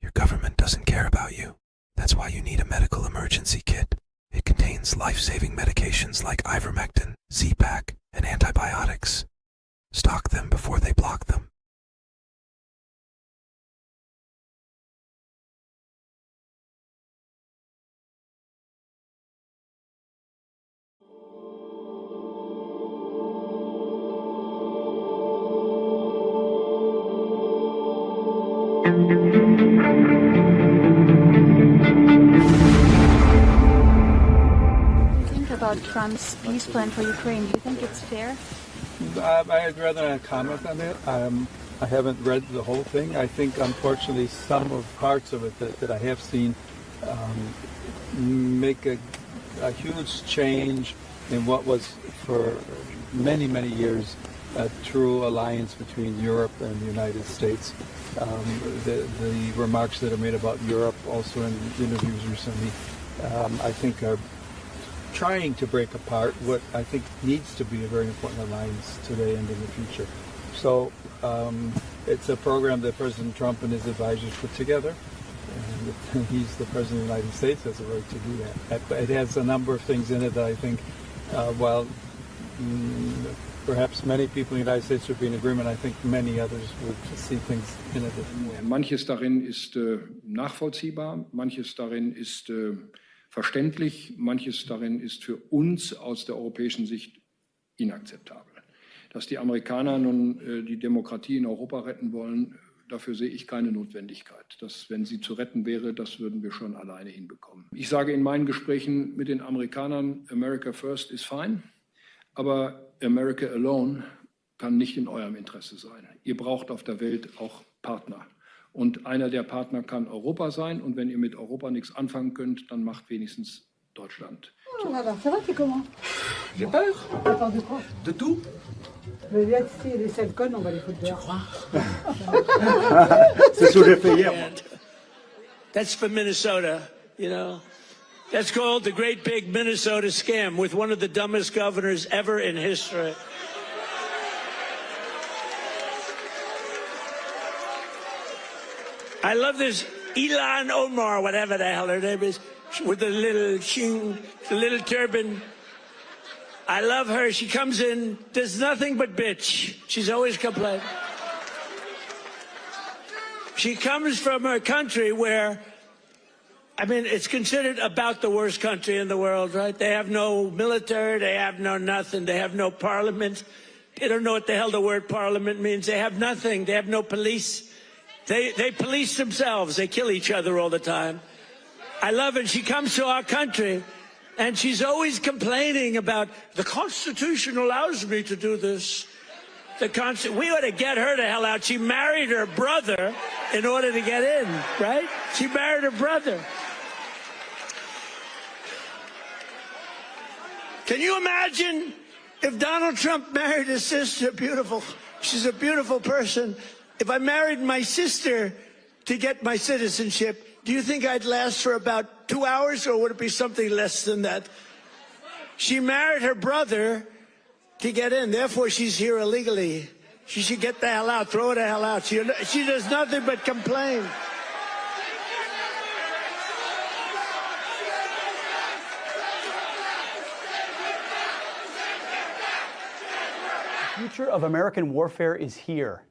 Your government doesn't care about you. That's why you need a medical emergency kit. It contains life-saving medications like ivermectin, Z-Pak, and antibiotics. Stock them before they block them. About Trump's peace plan for Ukraine. Do you think it's fair? I'd rather not comment on it. I haven't read the whole thing. I think, unfortunately, some of parts of it that I have seen make a huge change in what was for many, many years a true alliance between Europe and the United States. The remarks that are made about Europe also in interviews recently, I think are trying to break apart what I think needs to be a very important alliance today and in the future. So it's a program that President Trump and his advisors put together, and he's the President of the United States, has a right to do that. It has a number of things in it that I think, while perhaps many people in the United States would be in agreement, I think many others would see things in a different way. Manches darin ist nachvollziehbar, manches darin ist verständlich, manches darin ist für uns aus der europäischen Sicht inakzeptabel. Dass die Amerikaner nun die Demokratie in Europa retten wollen, dafür sehe ich keine Notwendigkeit. Das, wenn sie zu retten wäre, das würden wir schon alleine hinbekommen. Ich sage in meinen Gesprächen mit den Amerikanern, America first is fine, aber America alone kann nicht in eurem Interesse sein. Ihr braucht auf der Welt auch Partner. Und einer der Partner kann Europa sein. Und wenn ihr mit Europa nichts anfangen könnt, dann macht wenigstens Deutschland. Oh, alors, ça va, t'es comment? J'ai peur. T'as peur de quoi? De tout. Mais viens ici, les sales connes, on va les foutre dehors. C'est ce que j'ai fait hier. That's for Minnesota, you know. That's called the Great Big Minnesota Scam with one of the dumbest governors ever in history. I love this Ilan Omar, whatever the hell her name is, with the little turban. I love her. She comes in, does nothing but bitch. She's always complaining. She comes from a country where, I mean, it's considered about the worst country in the world, right? They have no military, they have no nothing, they have no parliament. They don't know what the hell the word parliament means. They have nothing. They have no police. They police themselves. They kill each other all the time. I love it. She comes to our country, and she's always complaining about the Constitution allows me to do this. We ought to get her the hell out. She married her brother in order to get in, right? She married her brother. Can you imagine if Donald Trump married his sister? Beautiful. She's a beautiful person. If I married my sister to get my citizenship, do you think I'd last for about 2 hours, or would it be something less than that? She married her brother to get in. Therefore, she's here illegally. She should get the hell out. Throw her the hell out. She does nothing but complain. The future of American warfare is here,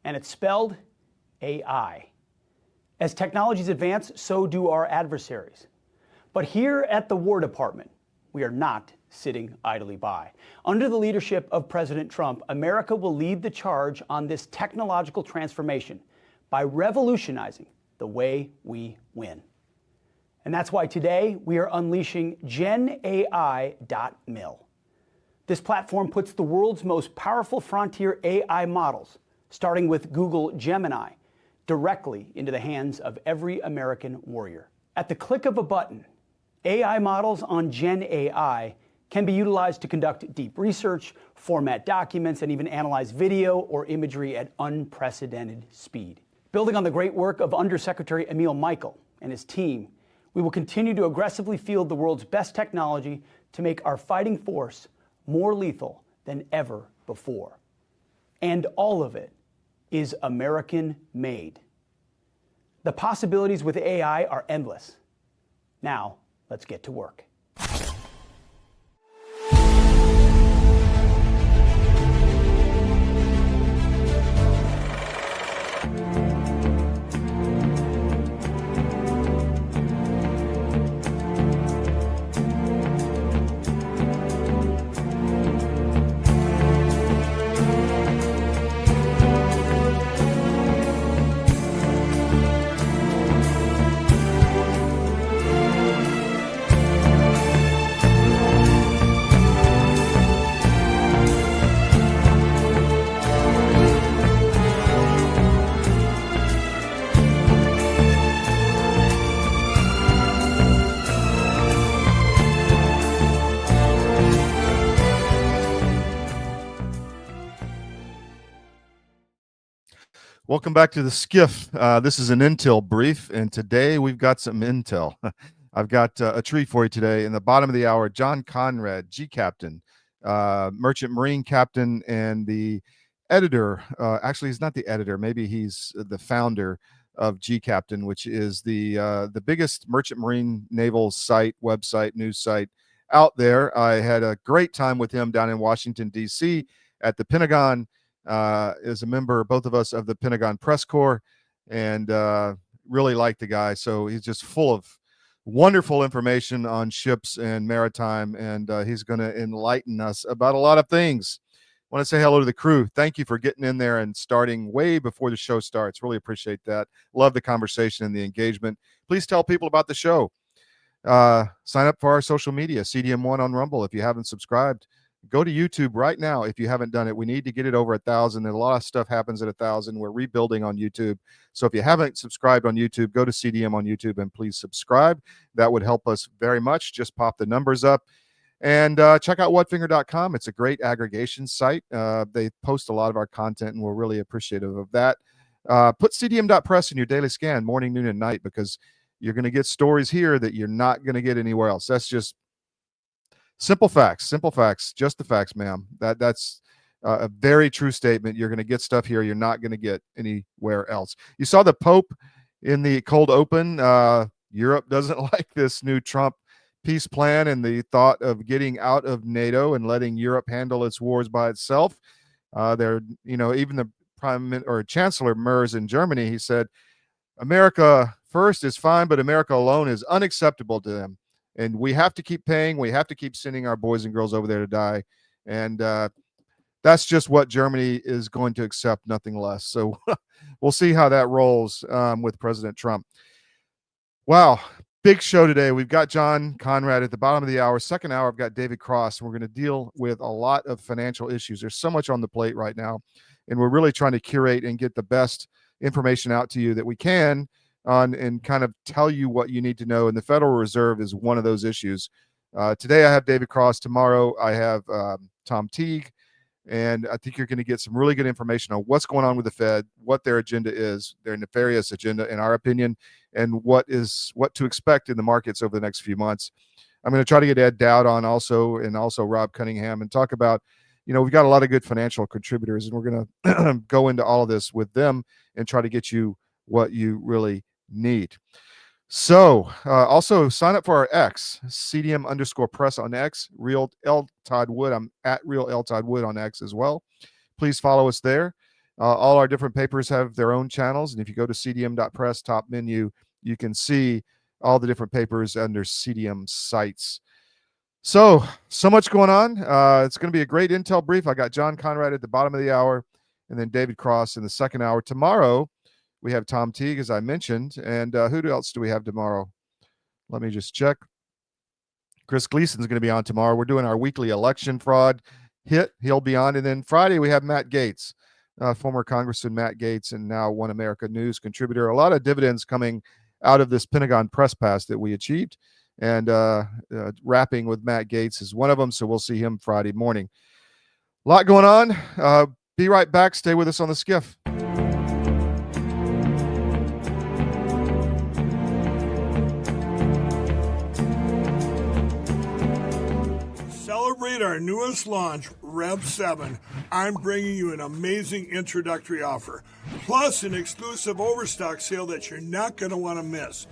and it's spelled AI. As technologies advance, so do our adversaries. But here at the War Department, we are not sitting idly by. Under the leadership of President Trump, America will lead the charge on this technological transformation by revolutionizing the way we win. And that's why today we are unleashing GenAI.mil. This platform puts the world's most powerful frontier AI models, starting with Google Gemini, directly into the hands of every American warrior. At the click of a button, AI models on GenAI can be utilized to conduct deep research, format documents, and even analyze video or imagery at unprecedented speed. Building on the great work of Undersecretary Emil Michael and his team, we will continue to aggressively field the world's best technology to make our fighting force more lethal than ever before. And all of it is American-made. The possibilities with AI are endless. Now, let's get to work. Welcome back to the SCIF. This is an intel brief, and today we've got some intel. I've got a treat for you today. In the bottom of the hour, John Konrad, GCaptain, merchant marine captain, and the editor. Actually, he's not the editor. Maybe he's the founder of GCaptain, which is the biggest merchant marine naval site, website, news site out there. I had a great time with him down in Washington, D.C. at the Pentagon. Is a member, both of us, of the Pentagon Press Corps, and really like the guy. So he's just full of wonderful information on ships and maritime, and he's going to enlighten us about a lot of things. I want to say hello to the crew. Thank you for getting in there and starting way before the show starts. Really appreciate that. Love the conversation and the engagement. Please tell people about the show. Sign up for our social media, CDM1 on Rumble. If you haven't subscribed, go to YouTube right now if you haven't done it. We need to get it over 1,000. And a lot of stuff happens at 1,000. We're rebuilding on YouTube. So if you haven't subscribed on YouTube, go to CDM on YouTube and please subscribe. That would help us very much. Just pop the numbers up. And check out whatfinger.com. It's a great aggregation site. They post a lot of our content, and we're really appreciative of that. Put cdm.press in your daily scan, morning, noon, and night, because you're going to get stories here that you're not going to get anywhere else. That's just simple facts, just the facts, ma'am. That's a very true statement. You're going to get stuff here you're not going to get anywhere else. You saw the Pope in the cold open. Europe doesn't like this new Trump peace plan and the thought of getting out of NATO and letting Europe handle its wars by itself. Even the Chancellor Merz in Germany, he said, America first is fine, but America alone is unacceptable to them. And we have to keep paying. We have to keep sending our boys and girls over there to die. And that's just what Germany is going to accept, nothing less. So we'll see how that rolls with President Trump. Wow. Big show today. We've got John Konrad at the bottom of the hour. Second hour, I've got David Cross. And we're going to deal with a lot of financial issues. There's so much on the plate right now. And we're really trying to curate and get the best information out to you that we can on and kind of tell you what you need to know. And the Federal Reserve is one of those issues. Today I have David Cross. Tomorrow I have Tom Teague. And I think you're going to get some really good information on what's going on with the Fed, what their agenda is, their nefarious agenda, in our opinion, and what to expect in the markets over the next few months. I'm going to try to get Ed Dowd on also, and also Rob Cunningham, and talk about, we've got a lot of good financial contributors, and we're going to go into all of this with them and try to get you what you really need. So also sign up for our X, CDM_press on X, Real L Todd Wood. I'm at Real L Todd Wood on X as well. Please follow us there. All our different papers have their own channels. And if you go to CDM.press top menu, you can see all the different papers under CDM sites. So much going on. It's going to be a great intel brief. I got John Konrad at the bottom of the hour, and then David Cross in the second hour. Tomorrow, we have Tom Teague, as I mentioned. And who else do we have tomorrow? Let me just check. Chris Gleason's going to be on tomorrow. We're doing our weekly election fraud hit. He'll be on. And then Friday, we have Matt Gaetz, former Congressman Matt Gaetz, and now One America News contributor. A lot of dividends coming out of this Pentagon press pass that we achieved. And wrapping with Matt Gaetz is one of them. So we'll see him Friday morning. A lot going on. Be right back. Stay with us on the SCIF. celebrate our newest launch, Rev 7, I'm bringing you an amazing introductory offer, plus an exclusive overstock sale that you're not going to want to miss.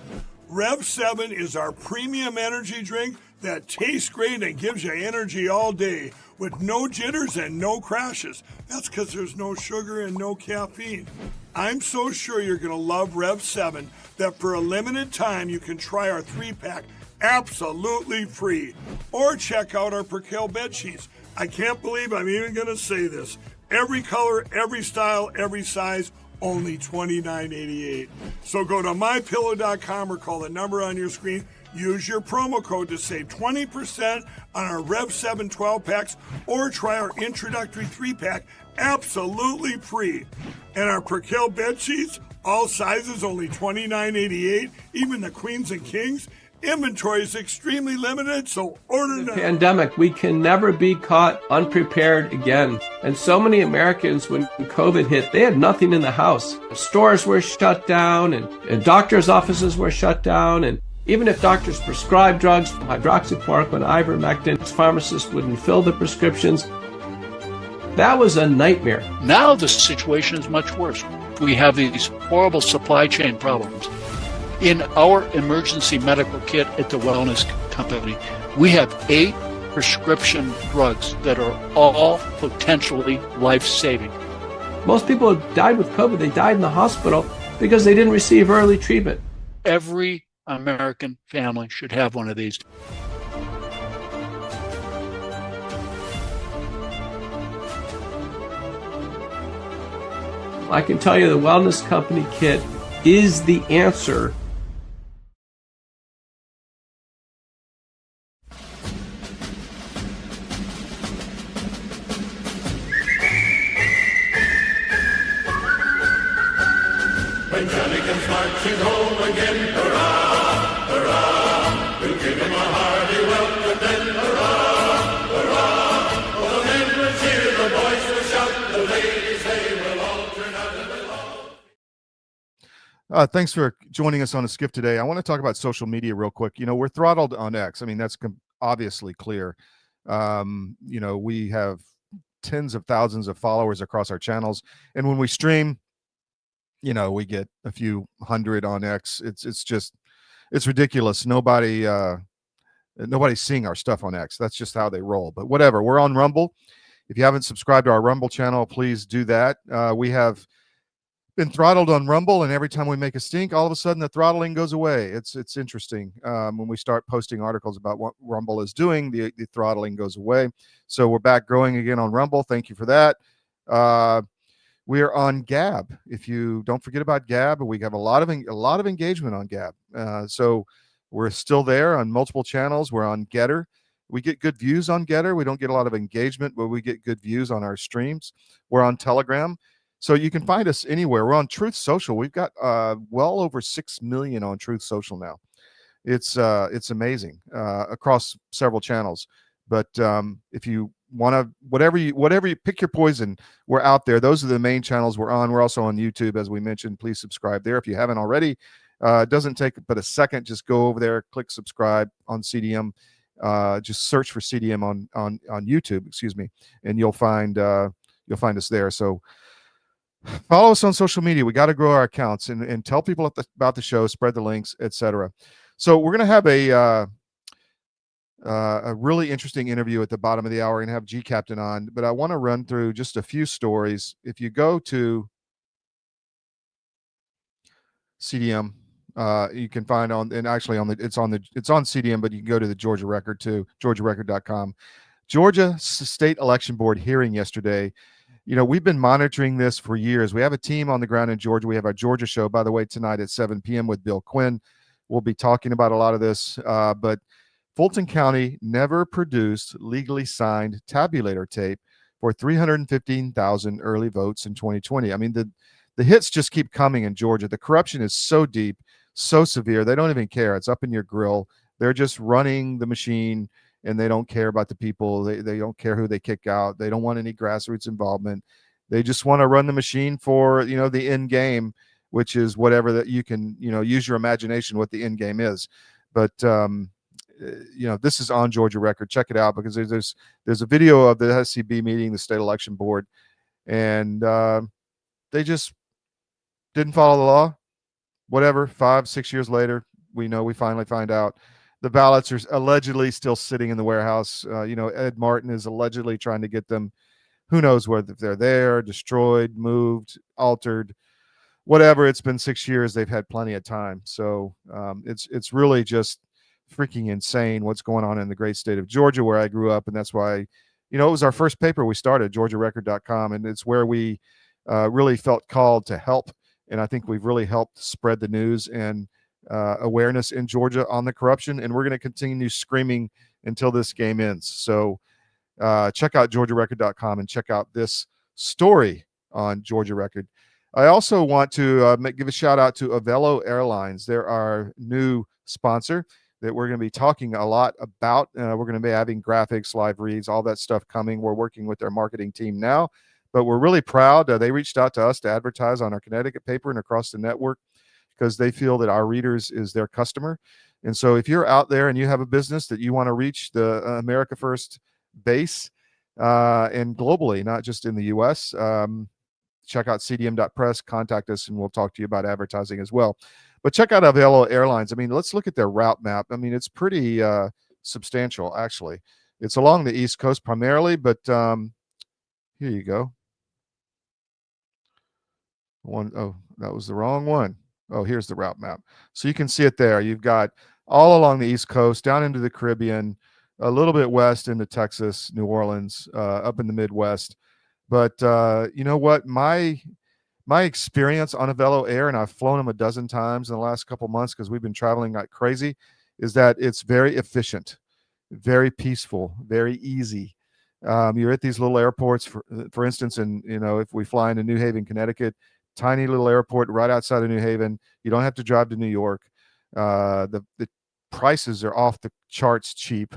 Rev 7 is our premium energy drink that tastes great and gives you energy all day with no jitters and no crashes. That's because there's no sugar and no caffeine. I'm so sure you're going to love Rev 7 that for a limited time you can try our 3-pack absolutely free. Or check out our Percale bed sheets. I can't believe I'm even going to say this. Every color, every style, every size, only $29.88. So go to mypillow.com or call the number on your screen. Use your promo code to save 20% on our Rev 7 12-packs or try our introductory 3-pack absolutely free. And our Percale bed sheets, all sizes only $29.88, even the queens and kings. Inventory is extremely limited, so order now. Pandemic, we can never be caught unprepared again. And so many Americans, when COVID hit, they had nothing in the house. Stores were shut down and doctors' offices were shut down. And even if doctors prescribed drugs, hydroxychloroquine, ivermectin, pharmacists wouldn't fill the prescriptions. That was a nightmare. Now the situation is much worse. We have these horrible supply chain problems. In our emergency medical kit at the Wellness Company, we have 8 prescription drugs that are all potentially life-saving. Most people who died with COVID, they died in the hospital because they didn't receive early treatment. Every American family should have one of these. I can tell you the Wellness Company kit is the answer. When Johnny comes marching home again, hurrah, hurrah, we'll give him a hearty welcome then, hurrah, hurrah. All the men will cheer, the boys will shout, the ladies they will all turn out and belong. Thanks for joining us on a SCIF today. I want to talk about social media real quick. You know, we're throttled on X. I mean, that's obviously clear. You know, we have tens of thousands of followers across our channels, and when we stream, you know, we get a few hundred on X. It's ridiculous. Nobody's seeing our stuff on X. That's just how they roll. But whatever. We're on Rumble. If you haven't subscribed to our Rumble channel, please do that. We have been throttled on Rumble, and every time we make a stink, all of a sudden the throttling goes away. It's interesting. When we start posting articles about what Rumble is doing, the throttling goes away. So we're back growing again on Rumble. Thank you for that. We are on Gab. If you don't forget about Gab, we have a lot of engagement on Gab. So we're still there on multiple channels. We're on Gettr. We get good views on Gettr. We don't get a lot of engagement, but we get good views on our streams. We're on Telegram. So you can find us anywhere. We're on Truth Social. We've got well over 6 million on Truth Social now. It's amazing across several channels. But if you want to, whatever you pick your poison, we're out there. Those are the main channels we're on. We're also on YouTube, as we mentioned. Please subscribe there if you haven't already. It doesn't take but a second. Just go over there, click subscribe on CDM. Just search for CDM on YouTube, excuse me, and you'll find us there. So follow us on social media. We got to grow our accounts and tell people about the show, spread the links, etc. So we're going to have a really interesting interview at the bottom of the hour and have GCaptain on, but I want to run through just a few stories. If you go to CDM, you can find it's on CDM, but you can go to the Georgia Record too, georgiarecord.com. Georgia State Election Board hearing yesterday. You know, we've been monitoring this for years. We have a team on the ground in Georgia. We have our Georgia show, by the way, tonight at 7 p.m. with Bill Quinn. We'll be talking about a lot of this, but Fulton County never produced legally signed tabulator tape for 315,000 early votes in 2020. I mean, the hits just keep coming in Georgia. The corruption is so deep, so severe. They don't even care. It's up in your grill. They're just running the machine, and they don't care about the people. They don't care who they kick out. They don't want any grassroots involvement. They just want to run the machine for, you know, the end game, which is whatever that you can, you know, use your imagination what the end game is. But this is on Georgia Record. Check it out, because there's a video of the SCB meeting, the state election board, and they just didn't follow the law. Whatever, 5-6 years later, we finally find out the ballots are allegedly still sitting in the warehouse. Ed Martin is allegedly trying to get them. Who knows whether they're there, destroyed, moved, altered, whatever. It's been 6 years. They've had plenty of time. So it's really just freaking insane what's going on in the great state of Georgia, where I grew up. And that's why, it was our first paper we started, GeorgiaRecord.com. And it's where we really felt called to help. And I think we've really helped spread the news and awareness in Georgia on the corruption. And we're going to continue screaming until this game ends. So check out GeorgiaRecord.com and check out this story on Georgia Record. I also want to give a shout out to Avelo Airlines. They're our new sponsor that we're going to be talking a lot about. We're going to be having graphics, live reads, all that stuff coming. We're working with their marketing team now, but we're really proud. They reached out to us to advertise on our Connecticut paper and across the network, because they feel that our readers is their customer. And so if you're out there and you have a business that you want to reach the America First base and globally, not just in the US, check out cdm.press, contact us, and we'll talk to you about advertising as well. But check out Avelo Airlines. I mean, let's look at their route map. I mean, it's pretty substantial, actually. It's along the East Coast primarily, but here you go. Oh, that was the wrong one. Oh, here's the route map. So you can see it there. You've got all along the East Coast, down into the Caribbean, a little bit west into Texas, New Orleans, up in the Midwest. But you know what? My experience on Avelo Air, and I've flown them a dozen times in the last couple months because we've been traveling like crazy, is that it's very efficient, very peaceful, very easy. You're at these little airports, for instance, and if we fly into New Haven, Connecticut, tiny little airport right outside of New Haven. You don't have to drive to New York. The prices are off the charts cheap.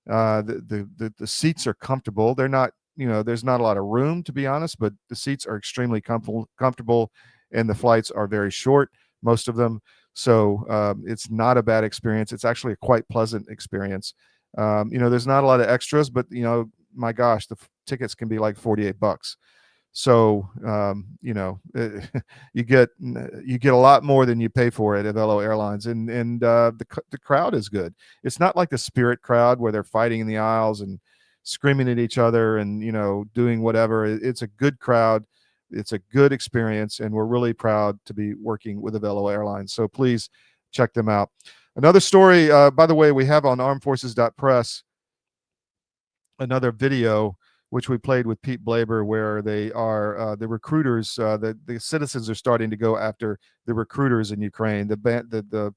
The seats are comfortable. They're not, there's not a lot of room, to be honest, but the seats are extremely comfortable, and the flights are very short, most of them. So it's not a bad experience. It's actually a quite pleasant experience. There's not a lot of extras, but my gosh, the tickets can be like $48. So you get a lot more than you pay for at Avelo Airlines, and the crowd is good. It's not like the Spirit crowd where they're fighting in the aisles and screaming at each other and doing whatever. It's a good crowd. It's a good experience, and we're really proud to be working with Avelo Airlines. So please check them out. Another story, by the way, we have on armedforces.press another video which we played with Pete Blaber, where they are the recruiters. The citizens are starting to go after the recruiters in Ukraine. The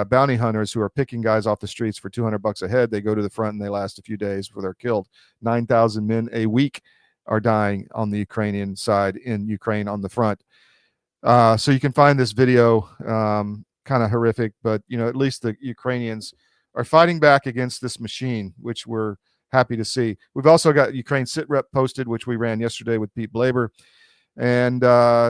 bounty hunters who are picking guys off the streets for $200 a head. They go to the front and they last a few days before they're killed. 9,000 men a week are dying on the Ukrainian side in Ukraine on the front. So you can find this video, kind of horrific, but at least the Ukrainians are fighting back against this machine, which we're happy to see. We've also got Ukraine SITREP posted, which we ran yesterday with Pete Blaber. And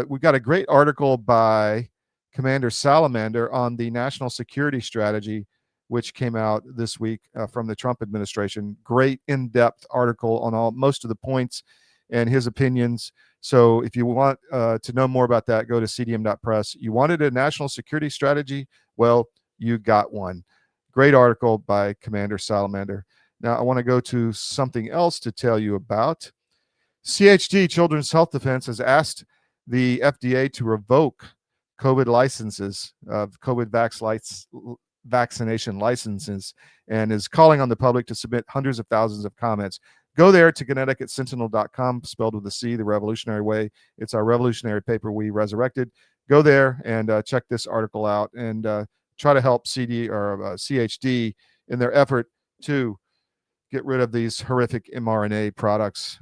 we've got a great article by Commander Salamander on the national security strategy, which came out this week from the Trump administration. Great in-depth article on most of the points and his opinions. So if you want to know more about that, go to cdm.press. You wanted a national security strategy? Well, you got one. Great article by Commander Salamander. Now, I want to go to something else to tell you about. CHD, Children's Health Defense, has asked the FDA to revoke COVID licenses, COVID vaccination licenses, and is calling on the public to submit hundreds of thousands of comments. Go there to ConnecticutSentinel.com, spelled with a C, the revolutionary way. It's our revolutionary paper we resurrected. Go there and check this article out and try to help CHD in their effort to get rid of these horrific mRNA products.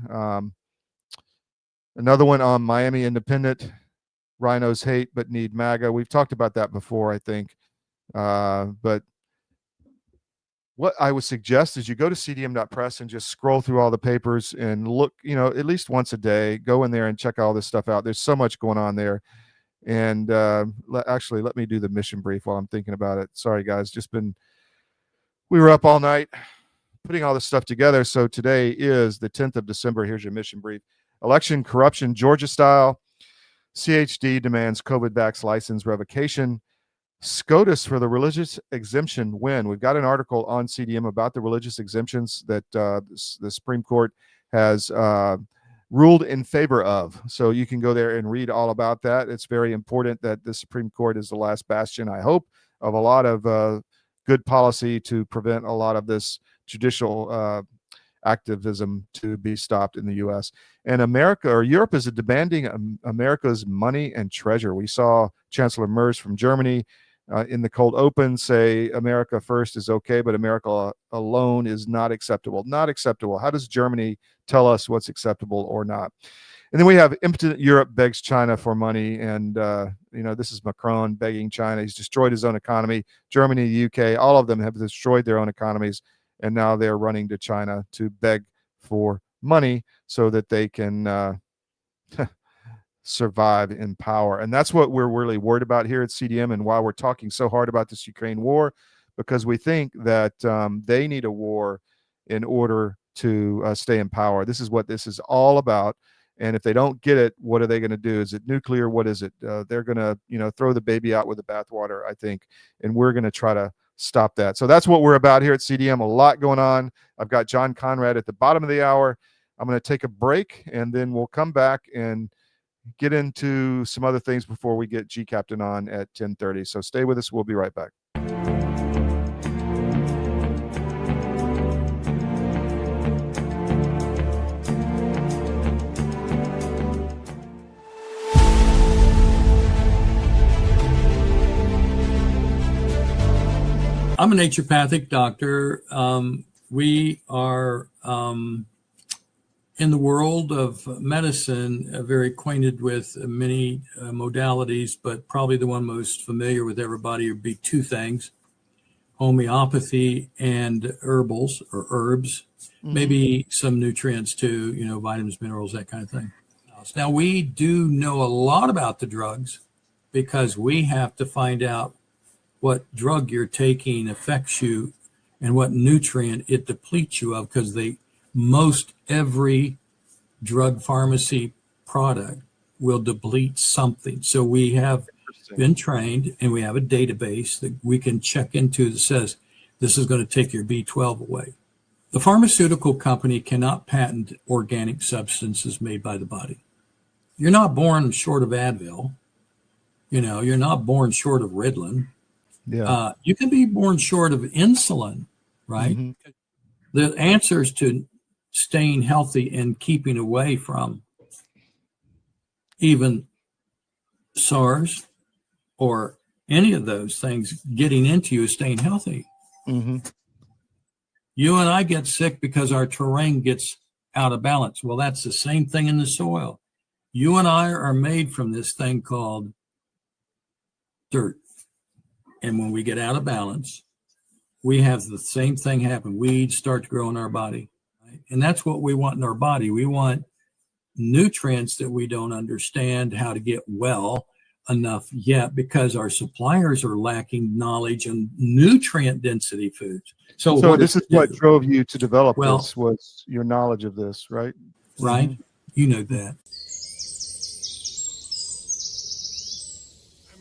Another one on Miami Independent. Rhinos hate but need MAGA. We've talked about that before, I think. But what I would suggest is you go to cdm.press and just scroll through all the papers and look, at least once a day. Go in there and check all this stuff out. There's so much going on there. And actually, let me do the mission brief while I'm thinking about it. Sorry, guys. Just been We were up all night putting all this stuff together. So today is the 10th of December. Here's your mission brief. Election corruption, Georgia style. CHD demands COVID vax license revocation. SCOTUS for the religious exemption win. We've got an article on CDM about the religious exemptions that the Supreme Court has ruled in favor of. So you can go there and read all about that. It's very important that the Supreme Court is the last bastion, I hope, of a lot of good policy to prevent a lot of this judicial activism to be stopped in the U.S. And America, or Europe, is demanding America's money and treasure. We saw Chancellor Merz from Germany in the cold open say America first is okay, but America alone is not acceptable. Not acceptable. How does Germany tell us what's acceptable or not? And then we have Impotent Europe begs China for money. And, this is Macron begging China. He's destroyed his own economy. Germany, the UK, all of them have destroyed their own economies. And now they're running to China to beg for money so that they can survive in power. And that's what we're really worried about here at CDM, and why we're talking so hard about this Ukraine war, because we think that they need a war in order to stay in power. This is what this is all about. And if they don't get it, what are they going to do? Is it nuclear? What is it? They're going to, throw the baby out with the bathwater, I think. And we're going to try to stop that. So that's what we're about here at CDM. A lot going on. I've got John Konrad at the bottom of the hour. I'm going to take a break, and then we'll come back and get into some other things before we get GCaptain on at 10:30. So stay with us. We'll be right back. I'm a naturopathic doctor. We are in the world of medicine very acquainted with many modalities, but probably the one most familiar with everybody would be two things: homeopathy and herbals or herbs, maybe some nutrients too, vitamins, minerals, that kind of thing. Now, we do know a lot about the drugs because we have to find out what drug you're taking affects you and what nutrient it depletes you of, because most every drug pharmacy product will deplete something. So we have been trained, and we have a database that we can check into that says this is going to take your B12 away. The pharmaceutical company cannot patent organic substances made by the body. You're not born short of Advil. You're not born short of Ritalin. Yeah. You can be born short of insulin, right? Mm-hmm. The answers to staying healthy and keeping away from even SARS or any of those things getting into you is staying healthy. Mm-hmm. You and I get sick because our terrain gets out of balance. Well, that's the same thing in the soil. You and I are made from this thing called dirt. And when we get out of balance, we have the same thing happen. Weeds start to grow in our body. Right? And that's what we want in our body. We want nutrients that we don't understand how to get well enough yet, because our suppliers are lacking knowledge on nutrient density foods. So this is what drove you to develop this, was your knowledge of this, right? Right. Mm-hmm. You know that.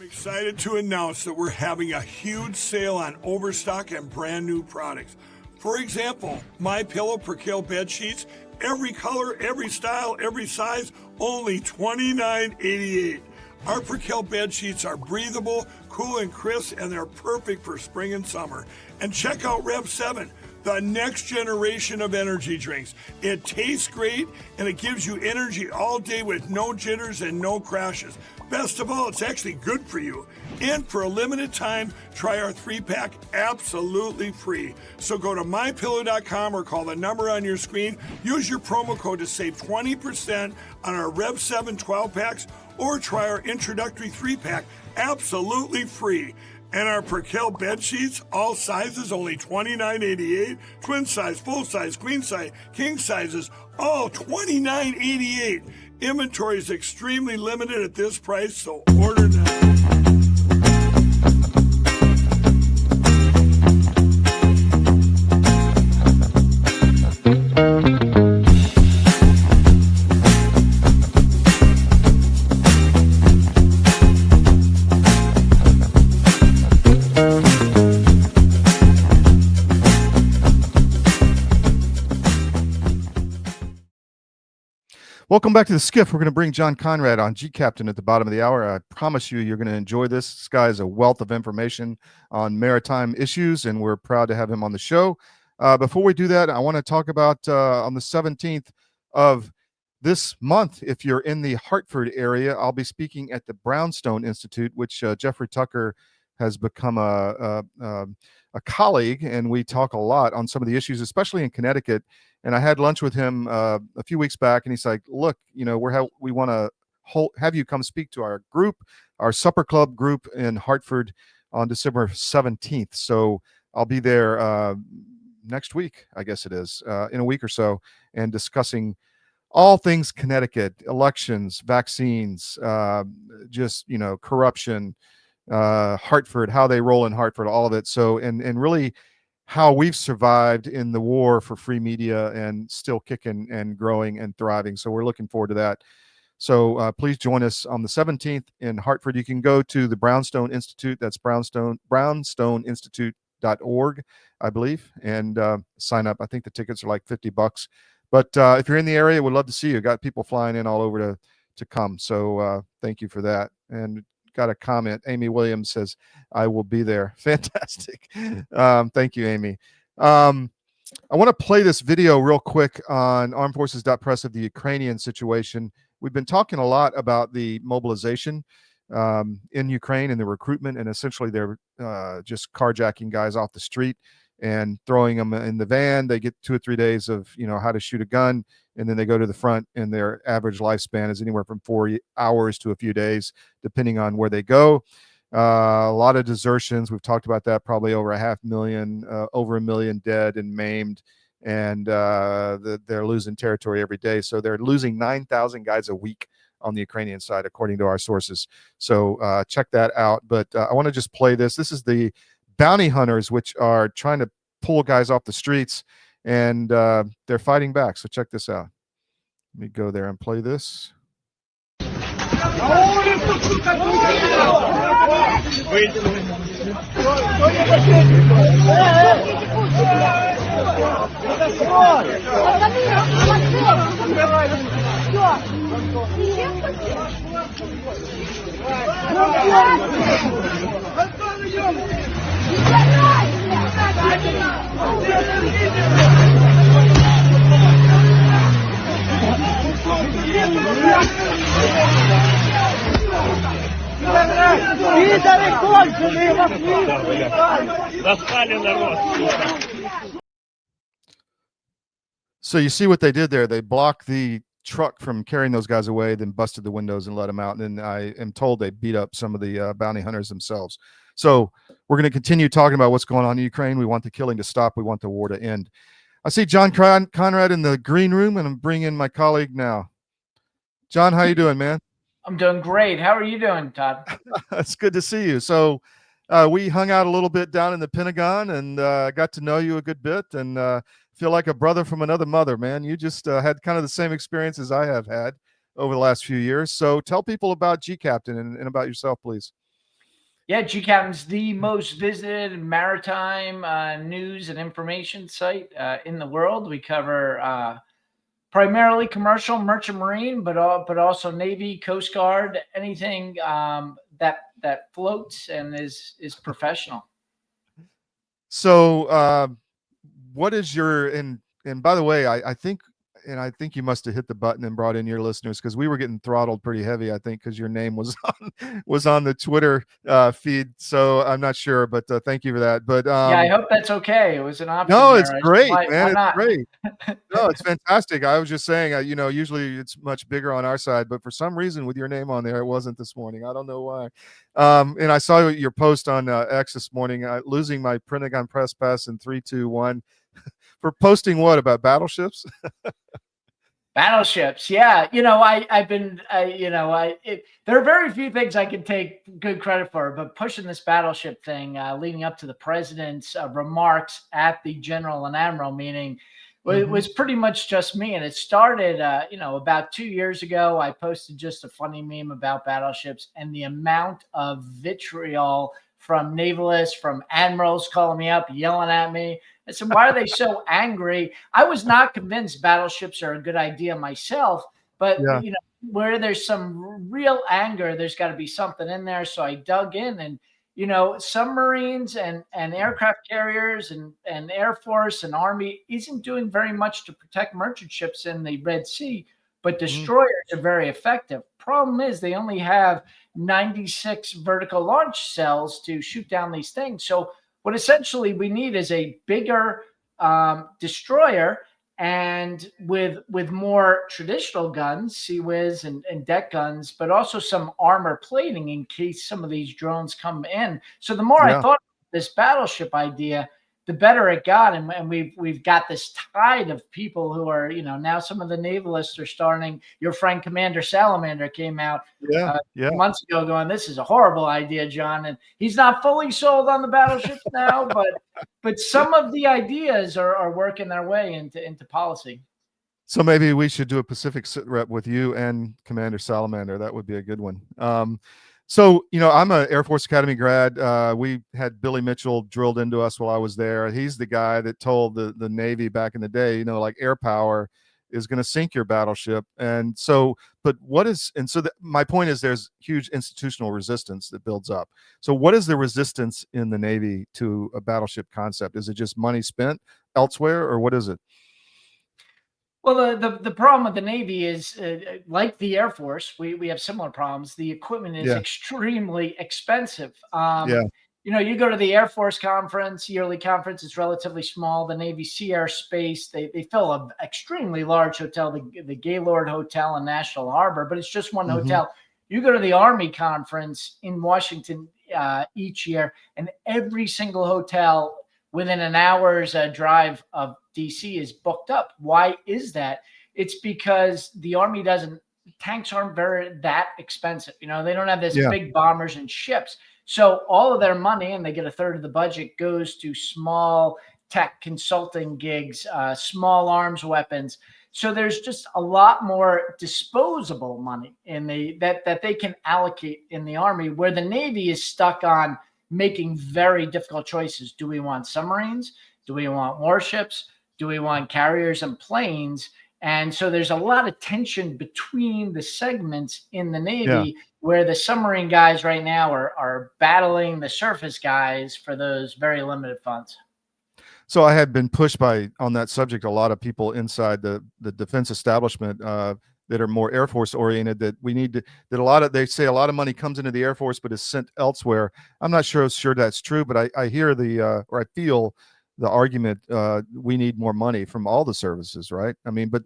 Excited to announce that we're having a huge sale on overstock and brand new products. For example, My Pillow Percale bed sheets, every color, every style, every size, only $29.88. Our Percale bed sheets are breathable, cool and crisp, and they're perfect for spring and summer. And check out Rev 7, the next generation of energy drinks. It tastes great, and it gives you energy all day with no jitters and no crashes. Best of all, it's actually good for you. And for a limited time, try our 3-pack absolutely free. So go to mypillow.com or call the number on your screen. Use your promo code to save 20% on our Rev 7 12-packs, or try our introductory 3-pack absolutely free. And our Percale bed sheets, all sizes, only $29.88. Twin size, full size, queen size, king sizes, all $29.88. Inventory is extremely limited at this price, so order now. Welcome back to the SCIF. We're going to bring John Konrad on, GCaptain, at the bottom of the hour. I promise you're going to enjoy this. This guy is a wealth of information on maritime issues, and we're proud to have him on the show. Before we do that, I want to talk about on the 17th of this month, if you're in the Hartford area, I'll be speaking at the Brownstone Institute, which Jeffrey Tucker has become a colleague, and we talk a lot on some of the issues, especially in Connecticut. And I had lunch with him a few weeks back, and he's like, look, we want to have you come speak to our group, our supper club group in Hartford on December 17th. So I'll be there next week, I guess it is, in a week or so, and discussing all things Connecticut, elections, vaccines, just, corruption, Hartford, how they roll in Hartford, all of it. So, and really how we've survived in the war for free media and still kicking and growing and thriving. So we're looking forward to that. So please join us on the 17th in Hartford. You can go to the Brownstone Institute. That's brownstoneinstitute.org, I believe, and sign up. I think the tickets are like $50. But if you're in the area, we'd love to see you. Got people flying in all over to come. So thank you for that. And got a comment. Amy Williams says, I will be there. Fantastic. Thank you, Amy. I want to play this video real quick on armedforces.press of the Ukrainian situation. We've been talking a lot about the mobilization in Ukraine and the recruitment, and essentially they're just carjacking guys off the street and throwing them in the van. They get 2 or 3 days of, how to shoot a gun, and then they go to the front, and their average lifespan is anywhere from 4 hours to a few days, depending on where they go. A lot of desertions. We've talked about that, probably over 500,000, over 1 million dead and maimed, and they're losing territory every day. So they're losing 9,000 guys a week on the Ukrainian side, according to our sources. So check that out. But I want to just play this. This is the bounty hunters, which are trying to pull guys off the streets, and they're fighting back. So check this out. Let me go there and play this. So you see what they did there. They blocked the truck from carrying those guys away, then busted the windows and let them out. And then I am told they beat up some of the bounty hunters themselves. So we're going to continue talking about what's going on in Ukraine. We want the killing to stop. We want the war to end. I see John Konrad in the green room, and I'm bringing in my colleague now. John, how you doing, man? I'm doing great. How are you doing, Todd? It's good to see you. So we hung out a little bit down in the Pentagon, and got to know you a good bit, and feel like a brother from another mother, man. You just had kind of the same experiences I have had over the last few years. So tell people about GCaptain and about yourself, please. Yeah, GCaptain's the most visited maritime news and information site in the world. We cover primarily commercial, merchant marine, but also Navy, Coast Guard, anything that floats and is professional. So what is your, and by the way, I think you must have hit the button and brought in your listeners, because we were getting throttled pretty heavy, I think, because your name was on the Twitter feed. So I'm not sure, but thank you for that. But yeah, I hope that's okay. It was an option. No, it's great, man. Why it's not? Great. No, it's fantastic. I was just saying, usually it's much bigger on our side, but for some reason with your name on there, it wasn't this morning. I don't know why. And I saw your post on X this morning, losing my Pentagon Press Pass in 3, 2, 1 for posting what about battleships? Battleships, yeah. There are very few things I can take good credit for, but pushing this battleship thing, leading up to the president's remarks at the General and Admiral meeting, was pretty much just me. And it started, about 2 years ago. I posted just a funny meme about battleships, and the amount of vitriol from navalists, from admirals calling me up, yelling at me. I said, why are they so angry? I was not convinced battleships are a good idea myself, But Yeah. you know, where there's some real anger, there's got to be something in there. So I dug in, and you know, submarines and aircraft carriers and Air Force and Army isn't doing very much to protect merchant ships in the Red Sea, but destroyers are very effective. Problem is they only have 96 vertical launch cells to shoot down these things. So what essentially we need is a bigger destroyer, and with more traditional guns, Sea Whiz and deck guns, but also some armor plating in case some of these drones come in. So the more I thought about this battleship idea, the better it got, and we've got this tide of people who are, you know, now some of the navalists are starting. Your friend Commander Salamander came out months ago going, "This is a horrible idea, John," and he's not fully sold on the battleships now, but some of the ideas are working their way into policy. So maybe we should do a Pacific sit rep with you and Commander Salamander. That would be a good one. So, you know, I'm an Air Force Academy grad. We had Billy Mitchell drilled into us while I was there. He's the guy that told the Navy back in the day, you know, like air power is going to sink your battleship. And so, but what is, and so my point is there's huge institutional resistance that builds up. So what is the resistance in the Navy to a battleship concept? Is it just money spent elsewhere, or what is it? Well, the problem with the Navy is, like the Air Force, we have similar problems. The equipment is extremely expensive. You know, you go to the Air Force conference, yearly conference, it's relatively small. The Navy Sea Air Space, they fill an extremely large hotel, the Gaylord Hotel in National Harbor, but it's just one hotel. You go to the Army conference in Washington each year, and every single hotel within an hour's drive of DC is booked up. Why is that? It's because the Army tanks aren't that expensive. You know, they don't have this big bombers and ships. So all of their money, and they get a third of the budget, goes to small tech consulting gigs, small arms weapons. So there's just a lot more disposable money in that they can allocate in the Army, where the Navy is stuck on making very difficult choices. Do we want submarines? Do we want warships? Do we want carriers and planes? And so there's a lot of tension between the segments in the Navy, where the submarine guys right now are battling the surface guys for those very limited funds. So I had been pushed on that subject, a lot of people inside the defense establishment that are more Air Force oriented, that we need to, they say a lot of money comes into the Air Force but is sent elsewhere. I'm not sure that's true, but I hear or I feel the argument, we need more money from all the services, right? I mean, but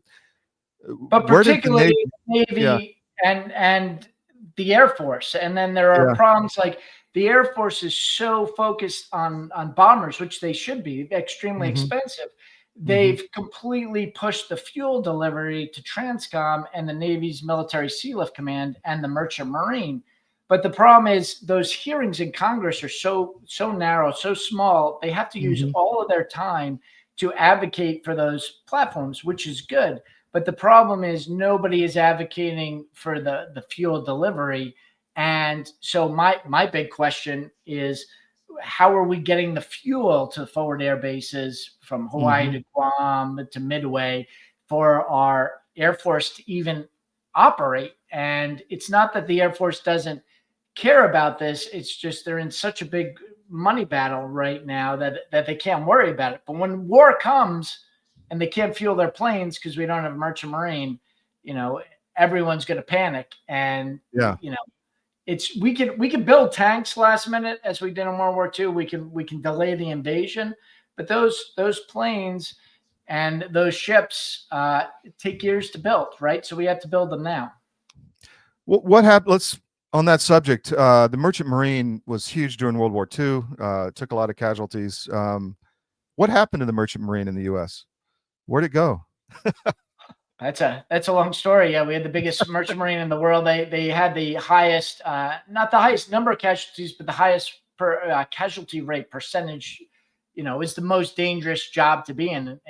particularly the Navy and the Air Force. And then there are problems like the Air Force is so focused on bombers, which they should be, extremely expensive. They've completely pushed the fuel delivery to Transcom and the Navy's Military Sea Lift Command and the Merchant Marine. But the problem is those hearings in Congress are so narrow, so small. They have to use all of their time to advocate for those platforms, which is good. But the problem is nobody is advocating for the fuel delivery. And so my big question is, how are we getting the fuel to the forward air bases from Hawaii to Guam to Midway for our Air Force to even operate? And it's not that the Air Force doesn't care about this. It's just they're in such a big money battle right now that they can't worry about it. But when war comes and they can't fuel their planes because we don't have a Merchant Marine, you know, everyone's going to panic. And, you know, we can build tanks last minute as we did in World War II. We can delay the invasion, but those planes and those ships take years to build, right? So we have to build them now. What happened? On that subject, the Merchant Marine was huge during World War II. Took a lot of casualties. What happened to the Merchant Marine in the U.S.? Where'd it go? That's a long story. Yeah, we had the biggest Merchant Marine in the world. They had the highest, not the highest number of casualties, but the highest casualty rate percentage. You know, is the most dangerous job to be in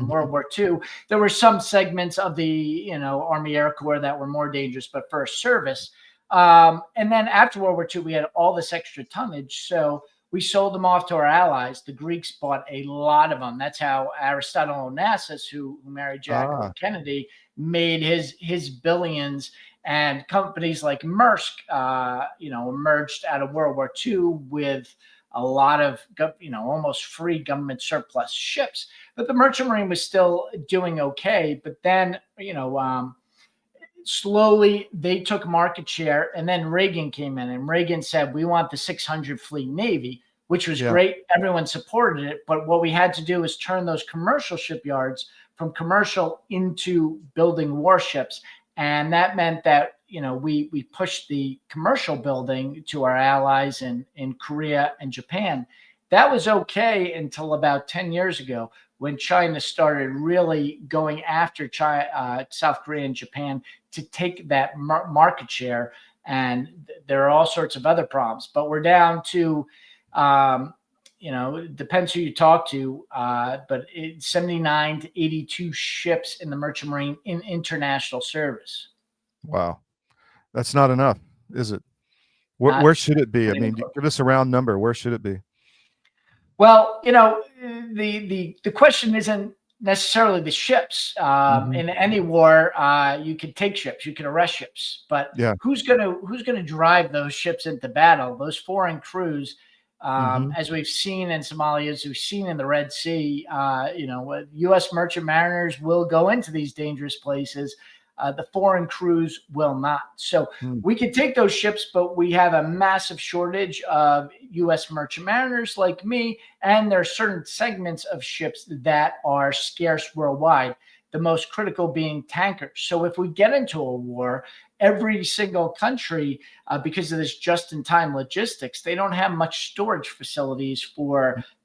World War II. There were some segments of the Army Air Corps that were more dangerous, but first service. And then after World War II, we had all this extra tonnage. So we sold them off to our allies. The Greeks bought a lot of them. That's how Aristotle Onassis, who married Jacqueline Kennedy, made his billions. And companies like Maersk, emerged out of World War II with a lot of, almost free government surplus ships. But the merchant marine was still doing okay. But then, slowly they took market share, and then Reagan came in, and Reagan said, we want the 600 fleet Navy, which was great. Everyone supported it. But what we had to do is turn those commercial shipyards from commercial into building warships. And that meant that, we pushed the commercial building to our allies in Korea and Japan. That was okay until about 10 years ago, when China started really going after South Korea and Japan to take that market share. And there are all sorts of other problems. But we're down to, it depends who you talk to, but it's 79 to 82 ships in the merchant marine in international service. Wow. That's not enough, is it? Where should it be? I mean, give us a round number. Where should it be? Well, the question isn't necessarily the ships. In any war, you can take ships, you can arrest ships, but who's gonna drive those ships into battle? Those foreign crews, as we've seen in Somalia, as we've seen in the Red Sea, U.S. merchant mariners will go into these dangerous places. The foreign crews will not. So we can take those ships, but we have a massive shortage of U.S. merchant mariners like me, and there are certain segments of ships that are scarce worldwide, the most critical being tankers. So if we get into a war, every single country, because of this just-in-time logistics, they don't have much storage facilities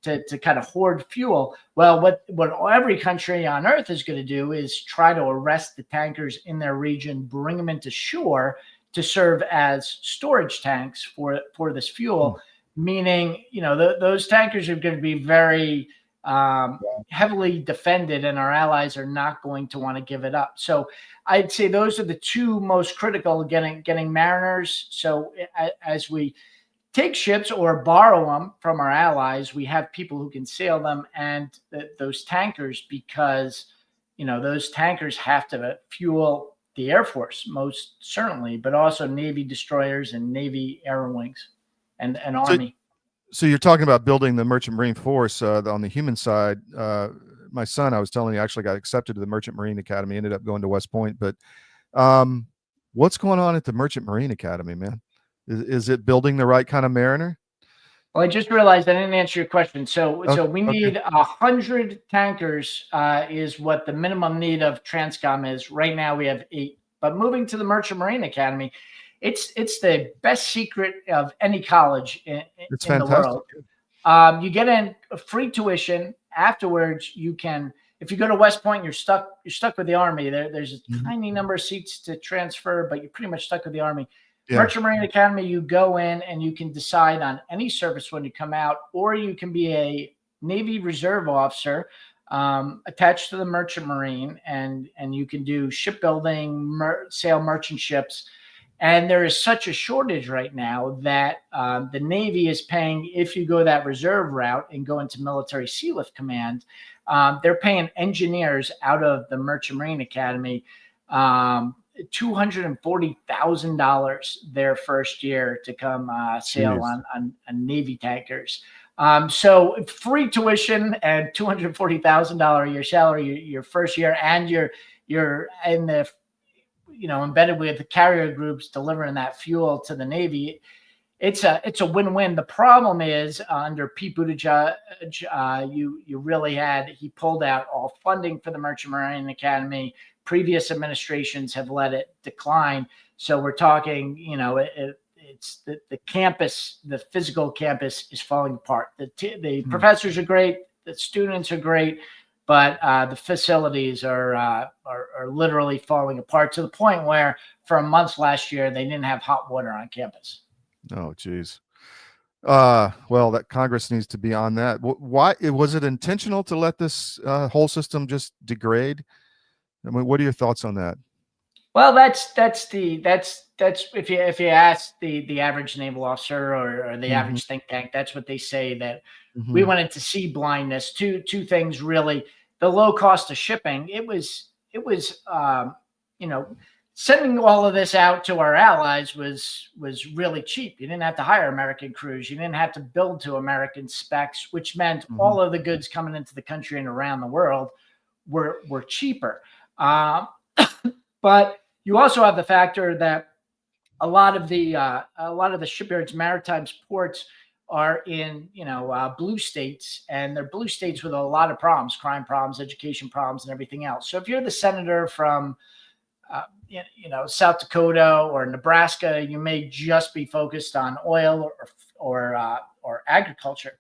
to kind of hoard fuel. Well, what every country on Earth is going to do is try to arrest the tankers in their region, bring them into shore to serve as storage tanks for this fuel. Meaning, those tankers are going to be very heavily defended, and our allies are not going to want to give it up. So I'd say those are the two most critical, getting mariners. So as we take ships or borrow them from our allies, we have people who can sail them, and those tankers, because those tankers have to fuel the Air Force most certainly, but also Navy destroyers and Navy air wings and Army. So you're talking about building the merchant marine force on the human side. My son, I was telling you, actually got accepted to the Merchant Marine Academy, ended up going to West Point. But what's going on at the Merchant Marine Academy, man? Is it building the right kind of mariner? Well, I just realized I didn't answer your question. So we need 100 tankers is what the minimum need of Transcom is. Right now we have 8. But moving to the Merchant Marine Academy, it's the best secret of any college in the world. You get in free tuition. Afterwards, you can, if you go to West Point, you're stuck with the Army. There's a tiny number of seats to transfer, but you're pretty much stuck with the Army. Merchant Marine Academy, you go in and you can decide on any service when you come out, or you can be a Navy Reserve officer attached to the Merchant Marine, and you can do shipbuilding, sail merchant ships. And there is such a shortage right now that the Navy is paying, if you go that reserve route and go into Military Sealift Command, they're paying engineers out of the Merchant Marine Academy $240,000 their first year to come sail on Navy tankers. So free tuition and $240,000 a year salary your first year, and you're in the embedded with the carrier groups delivering that fuel to the Navy. It's a win-win. The problem is under Pete Buttigieg, you really he pulled out all funding for the Merchant Marine Academy. Previous administrations have let it decline. So we're talking, it's the campus, the physical campus is falling apart. The professors are great, the students are great, but the facilities are literally falling apart to the point where for a month last year, they didn't have hot water on campus. Oh, geez. Well, that Congress needs to be on that. Why was it intentional to let this whole system just degrade? I mean, what are your thoughts on that? Well, that's if you ask the average naval officer or the average think tank, that's what they say, that we went into sea blindness. Two things really: the low cost of shipping. It was you know, sending all of this out to our allies was really cheap. You didn't have to hire American crews. You didn't have to build to American specs, which meant all of the goods coming into the country and around the world were cheaper. But you also have the factor that a lot of the shipyards, maritime ports are in blue states, and they're blue states with a lot of problems, crime problems, education problems, and everything else. So if you're the senator from South Dakota or Nebraska, you may just be focused on oil or agriculture.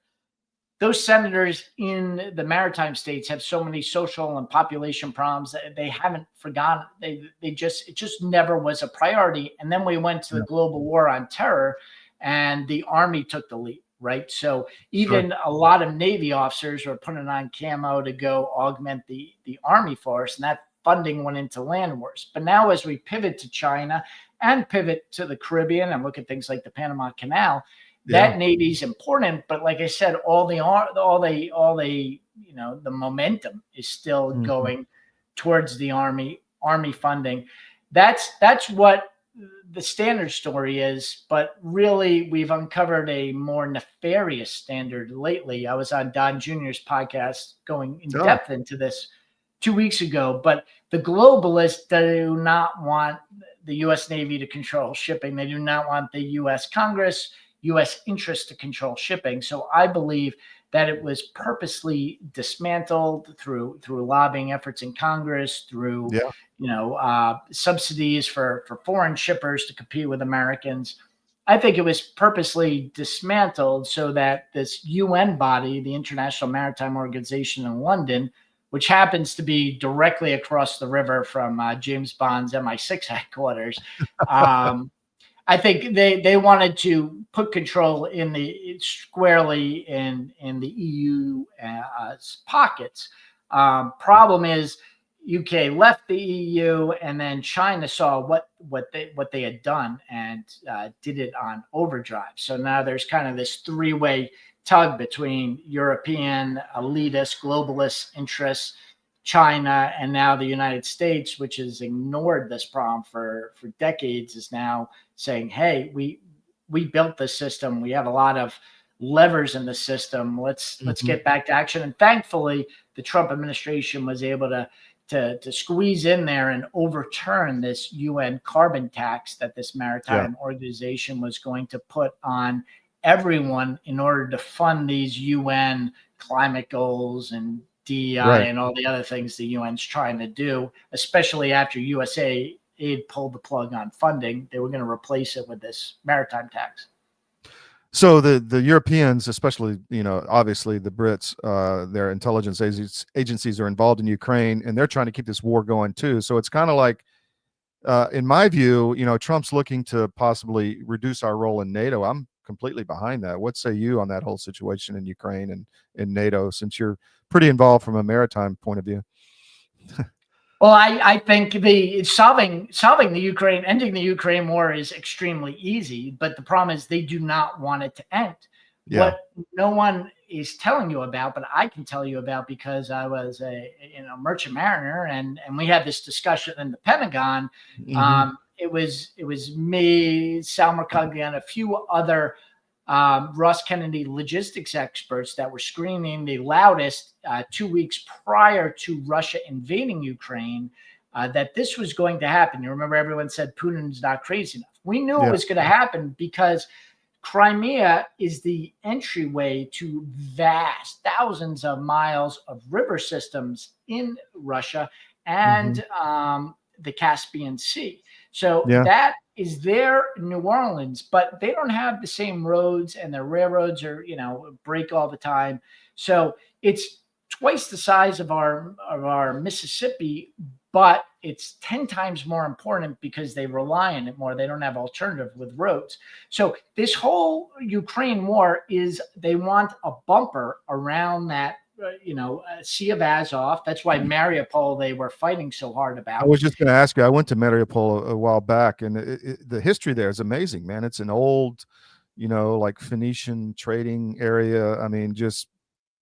Those senators in the maritime states have so many social and population problems that they haven't forgotten. It just never was a priority. And then we went to the global war on terror, and the Army took the lead, right? So even a lot of Navy officers were putting on camo to go augment the Army force, and that funding went into land wars. But now as we pivot to China and pivot to the Caribbean and look at things like the Panama Canal, that Navy's important, but like I said, all the momentum is still going towards the Army funding. That's what the standard story is, but really we've uncovered a more nefarious standard lately. I was on Don Jr.'s podcast going in depth into this 2 weeks ago, but the globalists do not want the U.S. Navy to control shipping. They do not want the U.S. Congress, U.S. interests to control shipping. So I believe that it was purposely dismantled through lobbying efforts in Congress, through subsidies for foreign shippers to compete with Americans. I think it was purposely dismantled so that this UN body, the International Maritime Organization in London, which happens to be directly across the river from James Bond's MI6 headquarters, I think they wanted to put control squarely in the EU pockets. Problem is, UK left the EU, and then China saw what they had done and did it on overdrive. So now there's kind of this three-way tug between European elitist, globalist interests, China, and now the United States, which has ignored this problem for decades, is now saying, hey, we built this system. We have a lot of levers in the system. Let's get back to action. And thankfully, the Trump administration was able to squeeze in there and overturn this UN carbon tax that this maritime organization was going to put on everyone in order to fund these UN climate goals and DEI and all the other things the UN's trying to do, especially after USA Aid pulled the plug on funding. They were going to replace it with this maritime tax. So the Europeans, especially, obviously the Brits, their intelligence agencies are involved in Ukraine, and they're trying to keep this war going too. So it's kind of like, in my view, Trump's looking to possibly reduce our role in NATO. I'm completely behind that. What say you on that whole situation in Ukraine and in NATO, since you're pretty involved from a maritime point of view? Well, I think solving the Ukraine, ending the Ukraine war is extremely easy, but the problem is they do not want it to end. What no one is telling you about, but I can tell you about because I was a merchant mariner, and we had this discussion in the Pentagon. It was me, Sal Mercuglia, and a few other Ross Kennedy logistics experts that were screaming the loudest 2 weeks prior to Russia invading Ukraine that this was going to happen. You remember everyone said Putin's not crazy enough. We knew it was going to happen because Crimea is the entryway to vast thousands of miles of river systems in Russia and the Caspian Sea. So that is their New Orleans, but they don't have the same roads, and their railroads are, break all the time. So it's twice the size of our Mississippi, but it's 10 times more important because they rely on it more. They don't have alternative with roads. So this whole Ukraine war is, they want a bumper around that Sea of Azov. That's why Mariupol they were fighting so hard about. I was just going to ask you. I went to Mariupol a while back, and the history there is amazing, man. It's an old, like Phoenician trading area. I mean, just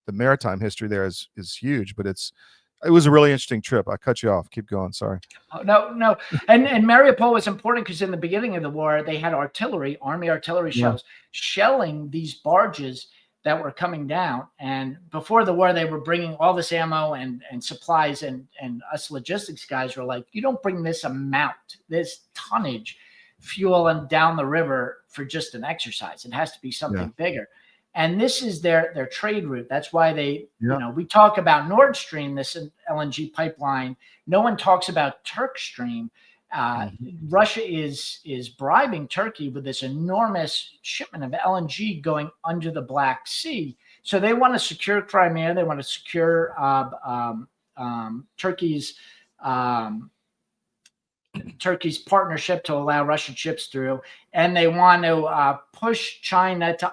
the maritime history there is huge. But it was a really interesting trip. I cut you off. Keep going. Sorry. Oh, no. And Mariupol was important because in the beginning of the war, they had army artillery shells shelling these barges that were coming down. And before the war, they were bringing all this ammo and supplies, and us logistics guys were like, you don't bring this tonnage fuel and down the river for just an exercise. It has to be something bigger. And this is their trade route. That's why they, we talk about Nord Stream, this LNG pipeline. No one talks about Turk Stream. Russia is bribing Turkey with this enormous shipment of LNG going under the Black Sea. So they want to secure Crimea. They want to secure Turkey's partnership to allow Russian ships through, and they want to push China to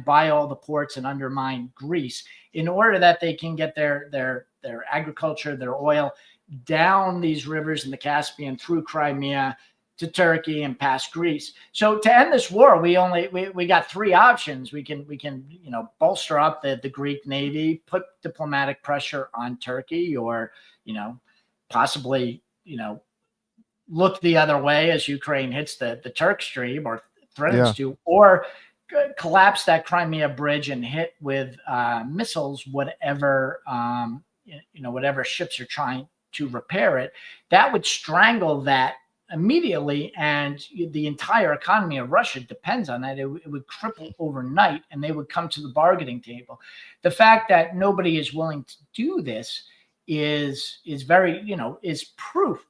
buy all the ports and undermine Greece in order that they can get their agriculture, their oil down these rivers in the Caspian through Crimea to Turkey and past Greece. So to end this war, we got three options. We can bolster up the Greek Navy, put diplomatic pressure on Turkey, or possibly look the other way as Ukraine hits the Turk Stream or threatens to, or collapse that Crimea bridge and hit with missiles whatever ships are trying to repair it. That would strangle that immediately, and the entire economy of Russia depends on that. It would cripple overnight, and they would come to the bargaining table. The fact that nobody is willing to do this is very, is proof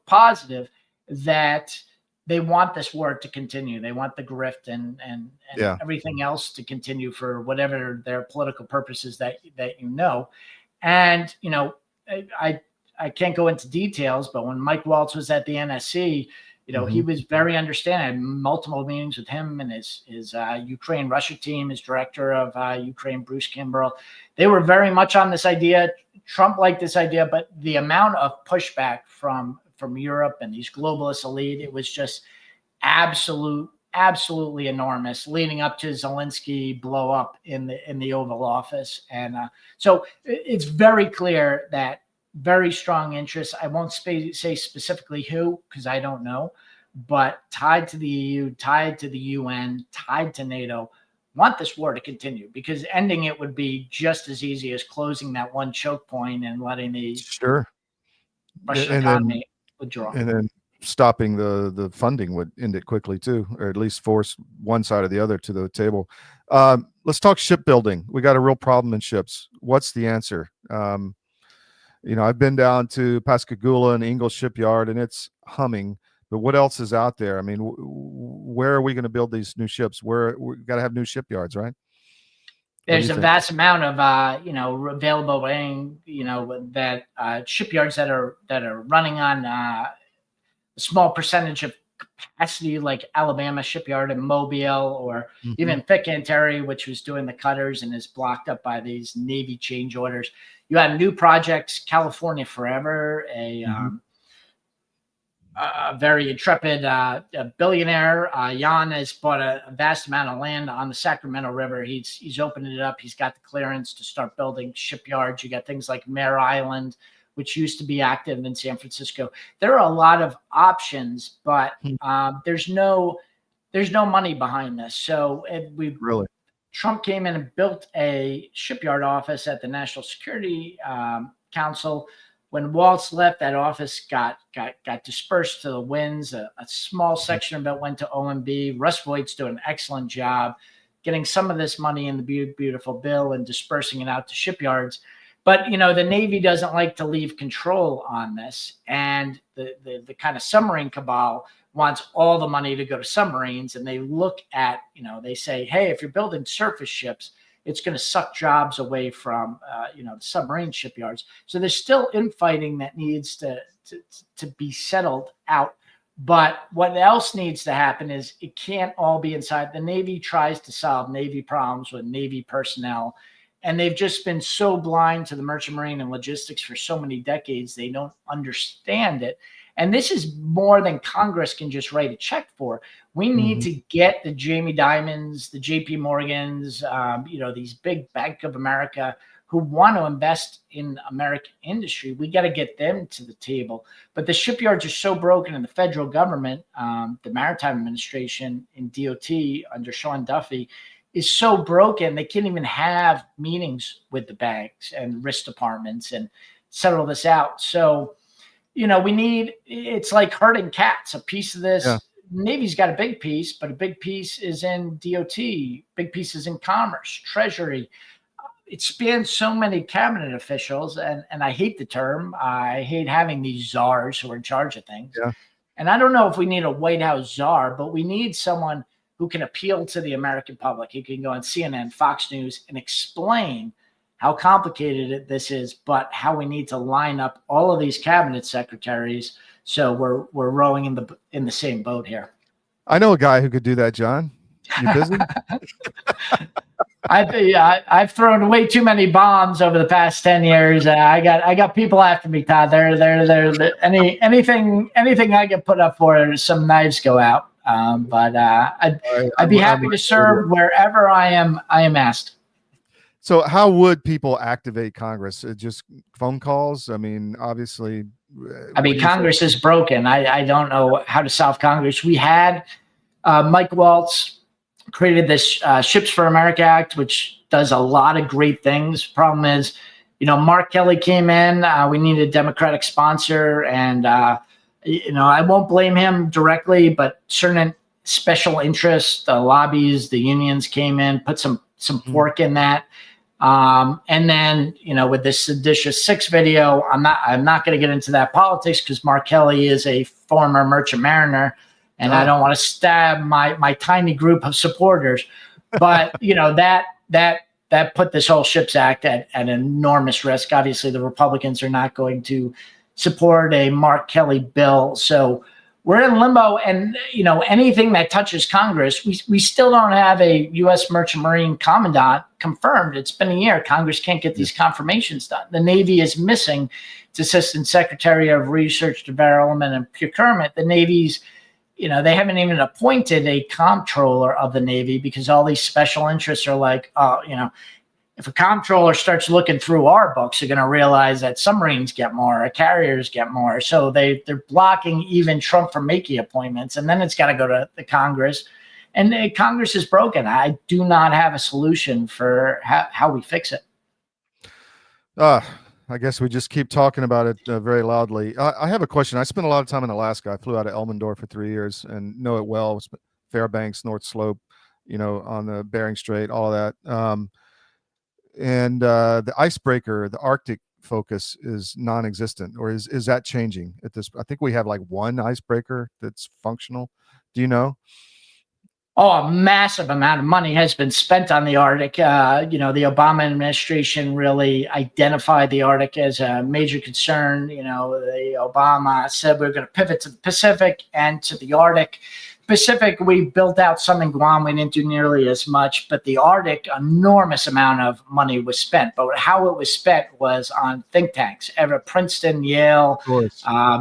positive that they want this war to continue. They want the grift and everything else to continue for whatever their political purposes that And I can't go into details, but when Mike Waltz was at the NSC, he was very understanding. I had multiple meetings with him and his Ukraine-Russia team, his director of Ukraine, Bruce Kimbrell. They were very much on this idea. Trump liked this idea, but the amount of pushback from Europe and these globalist elite, it was just absolutely enormous, leading up to Zelensky blow up in the Oval Office. And so it's very clear that very strong interest. I won't say specifically who, because I don't know, but tied to the EU, tied to the UN, tied to NATO, want this war to continue, because ending it would be just as easy as closing that one choke point and letting the Russian economy withdraw. And then stopping the funding would end it quickly too, or at least force one side or the other to the table. Let's talk shipbuilding. We got a real problem in ships. What's the answer? I've been down to Pascagoula and Ingalls Shipyard, and it's humming. But what else is out there? I mean, where are we going to build these new ships? We've got to have new shipyards, right? There's a vast amount of available that shipyards that are running on a small percentage of capacity, like Alabama Shipyard in Mobile, or even Fincantieri, which was doing the cutters and is blocked up by these Navy change orders. You have new projects, California Forever, a very intrepid billionaire. Jan has bought a vast amount of land on the Sacramento River. He's opened it up. He's got the clearance to start building shipyards. You got things like Mare Island, which used to be active in San Francisco. There are a lot of options, but there's no money behind this. So Trump came in and built a shipyard office at the National Security Council. When Waltz left, that office got dispersed to the winds. A small section of it went to OMB. Russ Voigt's doing an excellent job getting some of this money in the beautiful bill and dispersing it out to shipyards. But, the Navy doesn't like to leave control on this. And the kind of submarine cabal wants all the money to go to submarines. And they look at, they say, hey, if you're building surface ships, it's going to suck jobs away from, the submarine shipyards. So there's still infighting that needs to be settled out. But what else needs to happen is it can't all be inside. The Navy tries to solve Navy problems with Navy personnel. And they've just been so blind to the merchant marine and logistics for so many decades, they don't understand it. And this is more than Congress can just write a check for. We need to get the Jamie Dimons, the JP Morgans, these big Bank of America who want to invest in American industry. We got to get them to the table. But the shipyards are so broken, and the federal government, the Maritime Administration in DOT under Sean Duffy, is so broken, they can't even have meetings with the banks and risk departments and settle this out. So, it's like herding cats. A piece of this, Navy's got a big piece, but a big piece is in DOT, big piece is in Commerce, Treasury. It spans so many cabinet officials, and I hate the term. I hate having these czars who are in charge of things. Yeah. And I don't know if we need a White House czar, but we need someone who can appeal to the American public. He can go on CNN, Fox News, and explain how complicated this is, but how we need to line up all of these cabinet secretaries so we're rowing in the same boat here. I know a guy who could do that, John. You busy? I've thrown way too many bombs over the past 10 years. I got people after me, Todd. Anything I get put up for, some knives go out. But I'd be happy to serve wherever I am asked. So how would people activate Congress? Just phone calls? I mean, obviously. Congress is broken. I don't know how to solve Congress. We had Mike Waltz created this Ships for America Act, which does a lot of great things. Problem is, Mark Kelly came in. We needed a Democratic sponsor, and I won't blame him directly, but certain special interests, the lobbies, the unions came in, put some pork in that. And then, with this seditious 6 video, I'm not going to get into that politics because Mark Kelly is a former merchant mariner, and I don't want to stab my tiny group of supporters. But, that put this whole Ships Act at enormous risk. Obviously, the Republicans are not going to support a Mark Kelly bill. So we're in limbo, and anything that touches Congress, we still don't have a U.S. Merchant Marine Commandant confirmed. It's been a year. Congress can't get these confirmations done. The Navy is missing its Assistant Secretary of Research, Development, and Procurement. The Navy's, they haven't even appointed a comptroller of the Navy because all these special interests are like, if a comptroller starts looking through our books, they're going to realize that submarines get more, or carriers get more. So they're blocking even Trump from making appointments. And then it's got to go to the Congress. And Congress is broken. I do not have a solution for how we fix it. I guess we just keep talking about it very loudly. I have a question. I spent a lot of time in Alaska. I flew out of Elmendorf for 3 years and know it well. Fairbanks, North Slope, on the Bering Strait, all of that. And the icebreaker, the Arctic focus is non-existent, or is that changing at this? I think we have like one icebreaker that's functional. Do you know? Oh, a massive amount of money has been spent on the Arctic. The Obama administration really identified the Arctic as a major concern. The Obama said we're going to pivot to the Pacific and to the Arctic. Pacific, we built out some in Guam. We didn't do nearly as much, but the Arctic, enormous amount of money was spent. But how it was spent was on think tanks. Princeton, Yale,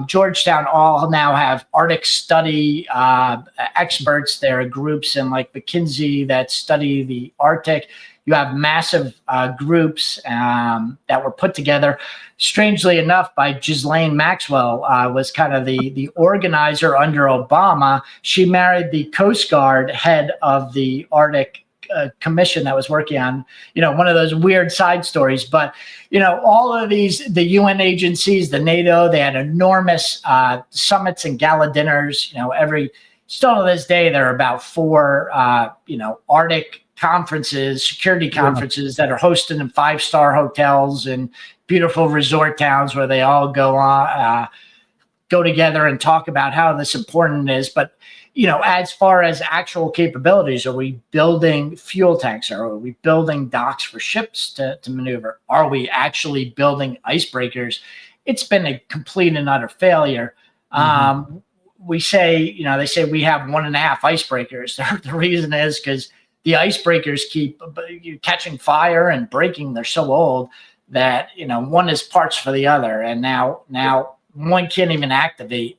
Georgetown all now have Arctic study experts. There are groups in like McKinsey that study the Arctic. You have massive groups that were put together, strangely enough, by Ghislaine Maxwell, was kind of the organizer under Obama. She married the Coast Guard head of the Arctic commission that was working on, one of those weird side stories. But, all of these, the UN agencies, the NATO, they had enormous summits and gala dinners, still to this day, there are about 4, Arctic conferences, security conferences that are hosted in 5-star hotels and beautiful resort towns where they all go together and talk about how this important is. But, as far as actual capabilities, are we building fuel tanks? Are we building docks for ships to maneuver? Are we actually building icebreakers? It's been a complete and utter failure. We say, they say we have 1.5 icebreakers. The reason is because the icebreakers keep catching fire and breaking. They're so old that, one is parts for the other. And now one can't even activate.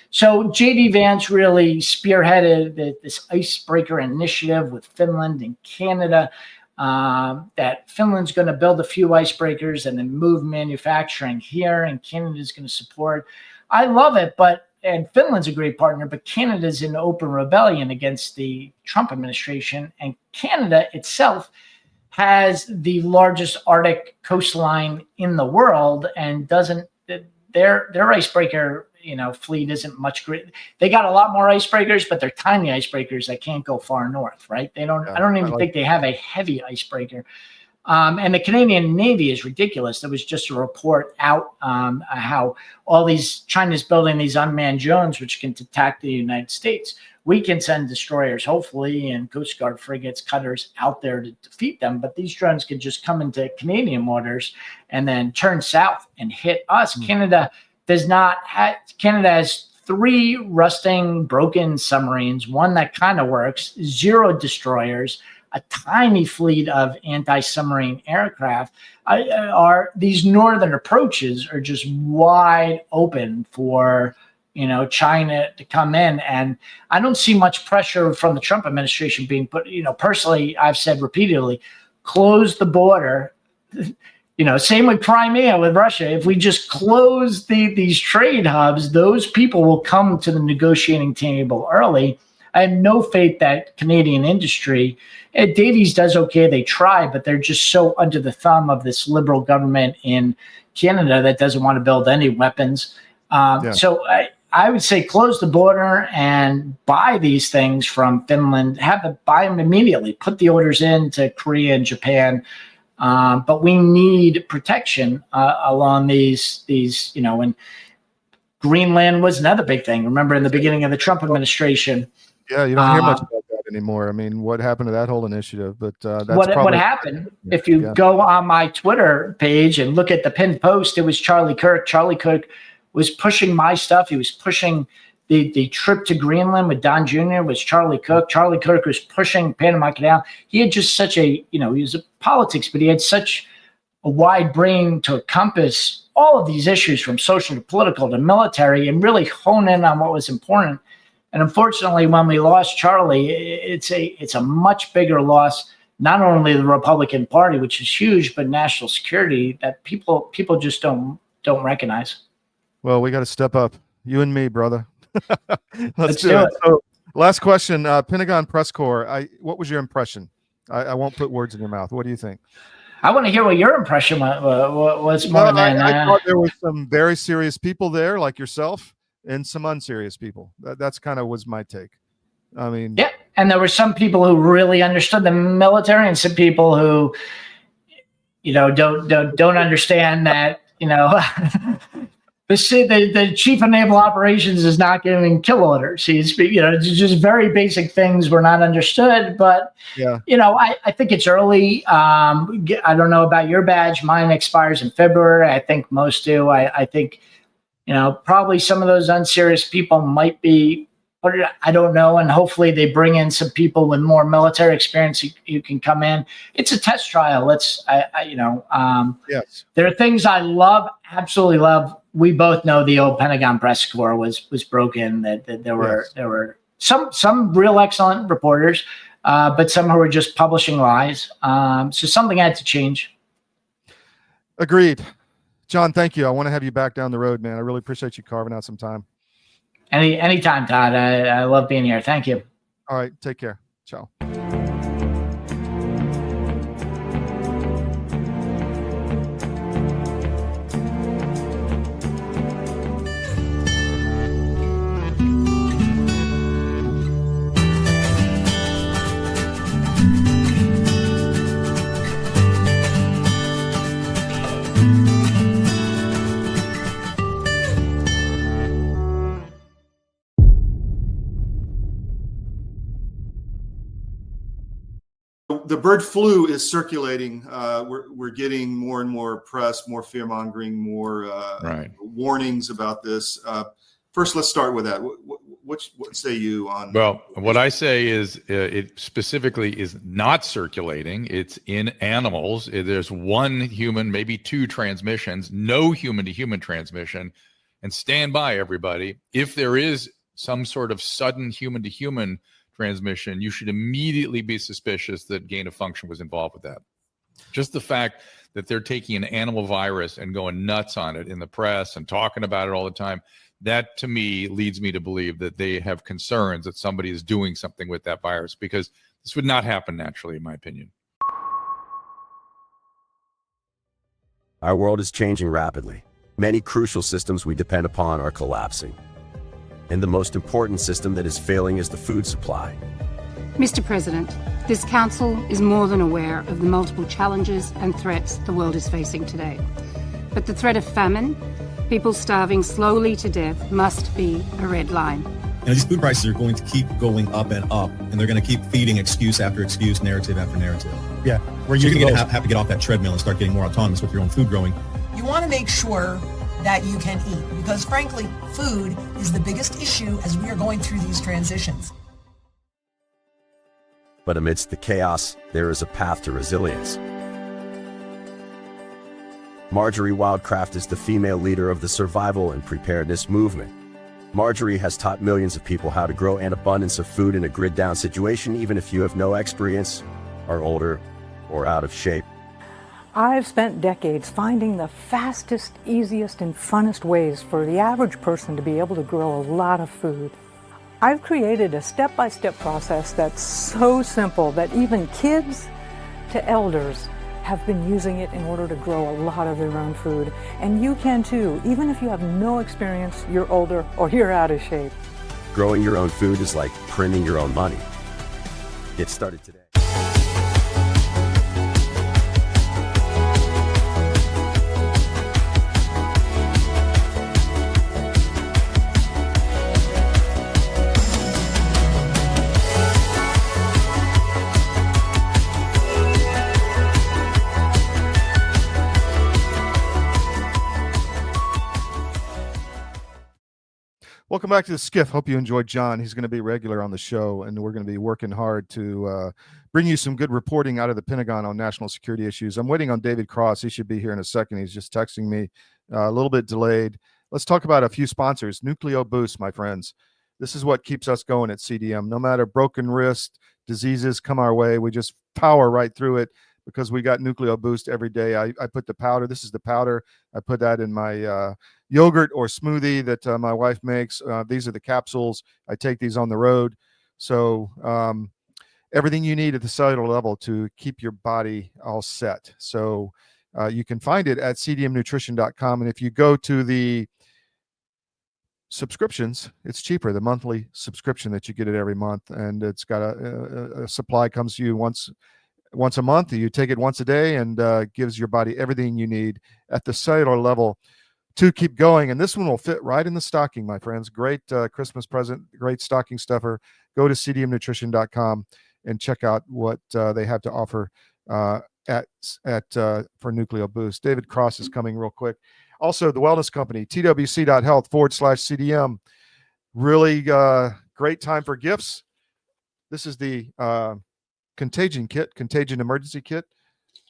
So J.D. Vance really spearheaded this icebreaker initiative with Finland and Canada, that Finland's going to build a few icebreakers and then move manufacturing here, and Canada's going to support. I love it, and Finland's a great partner, but Canada's in open rebellion against the Trump administration, and Canada itself has the largest Arctic coastline in the world, and their icebreaker fleet isn't much great. They got a lot more icebreakers, but they're tiny icebreakers that can't go far north, right? I don't even think they have a heavy icebreaker. And the Canadian Navy is ridiculous. There was just a report out how China's building these unmanned drones, which can attack the United States. We can send destroyers, hopefully, and Coast Guard frigates, cutters out there to defeat them. But these drones could just come into Canadian waters and then turn south and hit us. Canada has 3 rusting, broken submarines, one that kind of works, 0 destroyers, a tiny fleet of anti-submarine aircraft. These northern approaches are just wide open for China to come in, and I don't see much pressure from the Trump administration being put. Personally, I've said repeatedly, close the border. Same with Crimea, with Russia. If we just close these trade hubs, those people will come to the negotiating table early. I have no faith that Canadian industry, Davies does okay, they try, but they're just so under the thumb of this liberal government in Canada that doesn't want to build any weapons. So I would say close the border and buy these things from Finland, buy them immediately, put the orders in to Korea and Japan. But we need protection along these, and Greenland was another big thing. Remember in the beginning of the Trump administration. Yeah, you don't hear much about that anymore. I mean, what happened to that whole initiative? But that's what happened. If you go on my Twitter page and look at the pinned post, it was Charlie Kirk. Charlie Kirk was pushing my stuff. He was pushing the trip to Greenland with Don Jr. was Charlie Kirk. Charlie Kirk was pushing Panama Canal. He had just such he was a politics, but he had such a wide brain to encompass all of these issues from social to political to military and really hone in on what was important. And unfortunately, when we lost Charlie, it's a much bigger loss, not only the Republican Party, which is huge, but national security that people just don't recognize. Well, we got to step up. You and me, brother. Let's do it. So, last question, Pentagon Press Corps. What was your impression? I won't put words in your mouth. What do you think? I want to hear what your impression was. I thought there were some very serious people there, like yourself, and some unserious people. That's kind of was my take. I mean, yeah, and there were some people who really understood the military, and some people who, don't understand that. The chief of naval operations is not giving kill orders. He's, just very basic things were not understood. But, I think it's early. I don't know about your badge. Mine expires in February. I think most do. I think, probably some of those unserious people might be, but I don't know. And hopefully they bring in some people with more military experience who can come in. It's a test trial. Yes. There are things I absolutely love. We both know the old Pentagon Press Corps was broken. That there were some real excellent reporters, but some who were just publishing lies. So something had to change. Agreed. John, thank you. I want to have you back down the road, man. I really appreciate you carving out some time. Anytime, Todd. I love being here. Thank you. All right. Take care. Ciao. The bird flu is circulating. We're getting more and more press, more fear mongering, more warnings about this. First, let's start with that. what say you on? Well, what I say is it specifically is not circulating. It's in animals. There's one human, maybe two transmissions, no human-to-human transmission. And stand by, everybody. If there is some sort of sudden human-to-human transmission, you should immediately be suspicious that gain of function was involved with that. Just the fact that they're taking an animal virus and going nuts on it in the press and talking about it all the time, that to me leads me to believe that they have concerns that somebody is doing something with that virus, because this would not happen naturally, in my opinion. Our world is changing rapidly. Many crucial systems we depend upon are collapsing. And the most important system that is failing is the food supply. Mr. President, this Council is more than aware of the multiple challenges and threats the world is facing today. But the threat of famine, people starving slowly to death, must be a red line. You know, these food prices are going to keep going up, and they're going to keep feeding excuse after excuse, narrative after narrative. Yeah, where you're going to have to get off that treadmill and start getting more autonomous with your own food growing. You want to make sure that you can eat, because frankly, food is the biggest issue as we are going through these transitions. But amidst the chaos, there is a path to resilience. Marjorie Wildcraft is the female leader of the survival and preparedness movement. Marjorie has taught millions of people how to grow an abundance of food in a grid-down situation, even if you have no experience, are older, or out of shape. I've spent decades finding the fastest, easiest, and funnest ways for the average person to be able to grow a lot of food. I've created a step-by-step process that's so simple that even kids to elders have been using it in order to grow a lot of their own food. And you can too, even if you have no experience, you're older, or you're out of shape. Growing your own food is like printing your own money. Get started today. Welcome back to the SCIF. Hope you enjoyed John. He's going to be regular on the show, and we're going to be working hard to bring you some good reporting out of the Pentagon on national security issues. I'm waiting on David Cross. He should be here in a second. He's just texting me, a little bit delayed. Let's talk about a few sponsors. Nucleo Boost, my friends. This is what keeps us going at CDM. No matter broken wrist, diseases come our way, we just power right through it because we got Nucleo Boost every day. I put the powder. This is the powder. I put that in my yogurt or smoothie that my wife makes. These are the capsules. I take these on the road. So everything you need at the cellular level to keep your body all set. So you can find it at cdmnutrition.com. And if you go to the subscriptions, it's cheaper, the monthly subscription that you get it every month. And it's got a supply comes to you once a month. You take it once a day and gives your body everything you need at the cellular level to keep going. And this one will fit right in the stocking, my friends. Great Christmas present, great stocking stuffer. Go to cdmnutrition.com and check out what they have to offer for Nucleo Boost. David Cross is coming real quick. Also, the Wellness Company, twc.health/CDM. Really great time for gifts. This is the Contagion kit, Contagion emergency kit.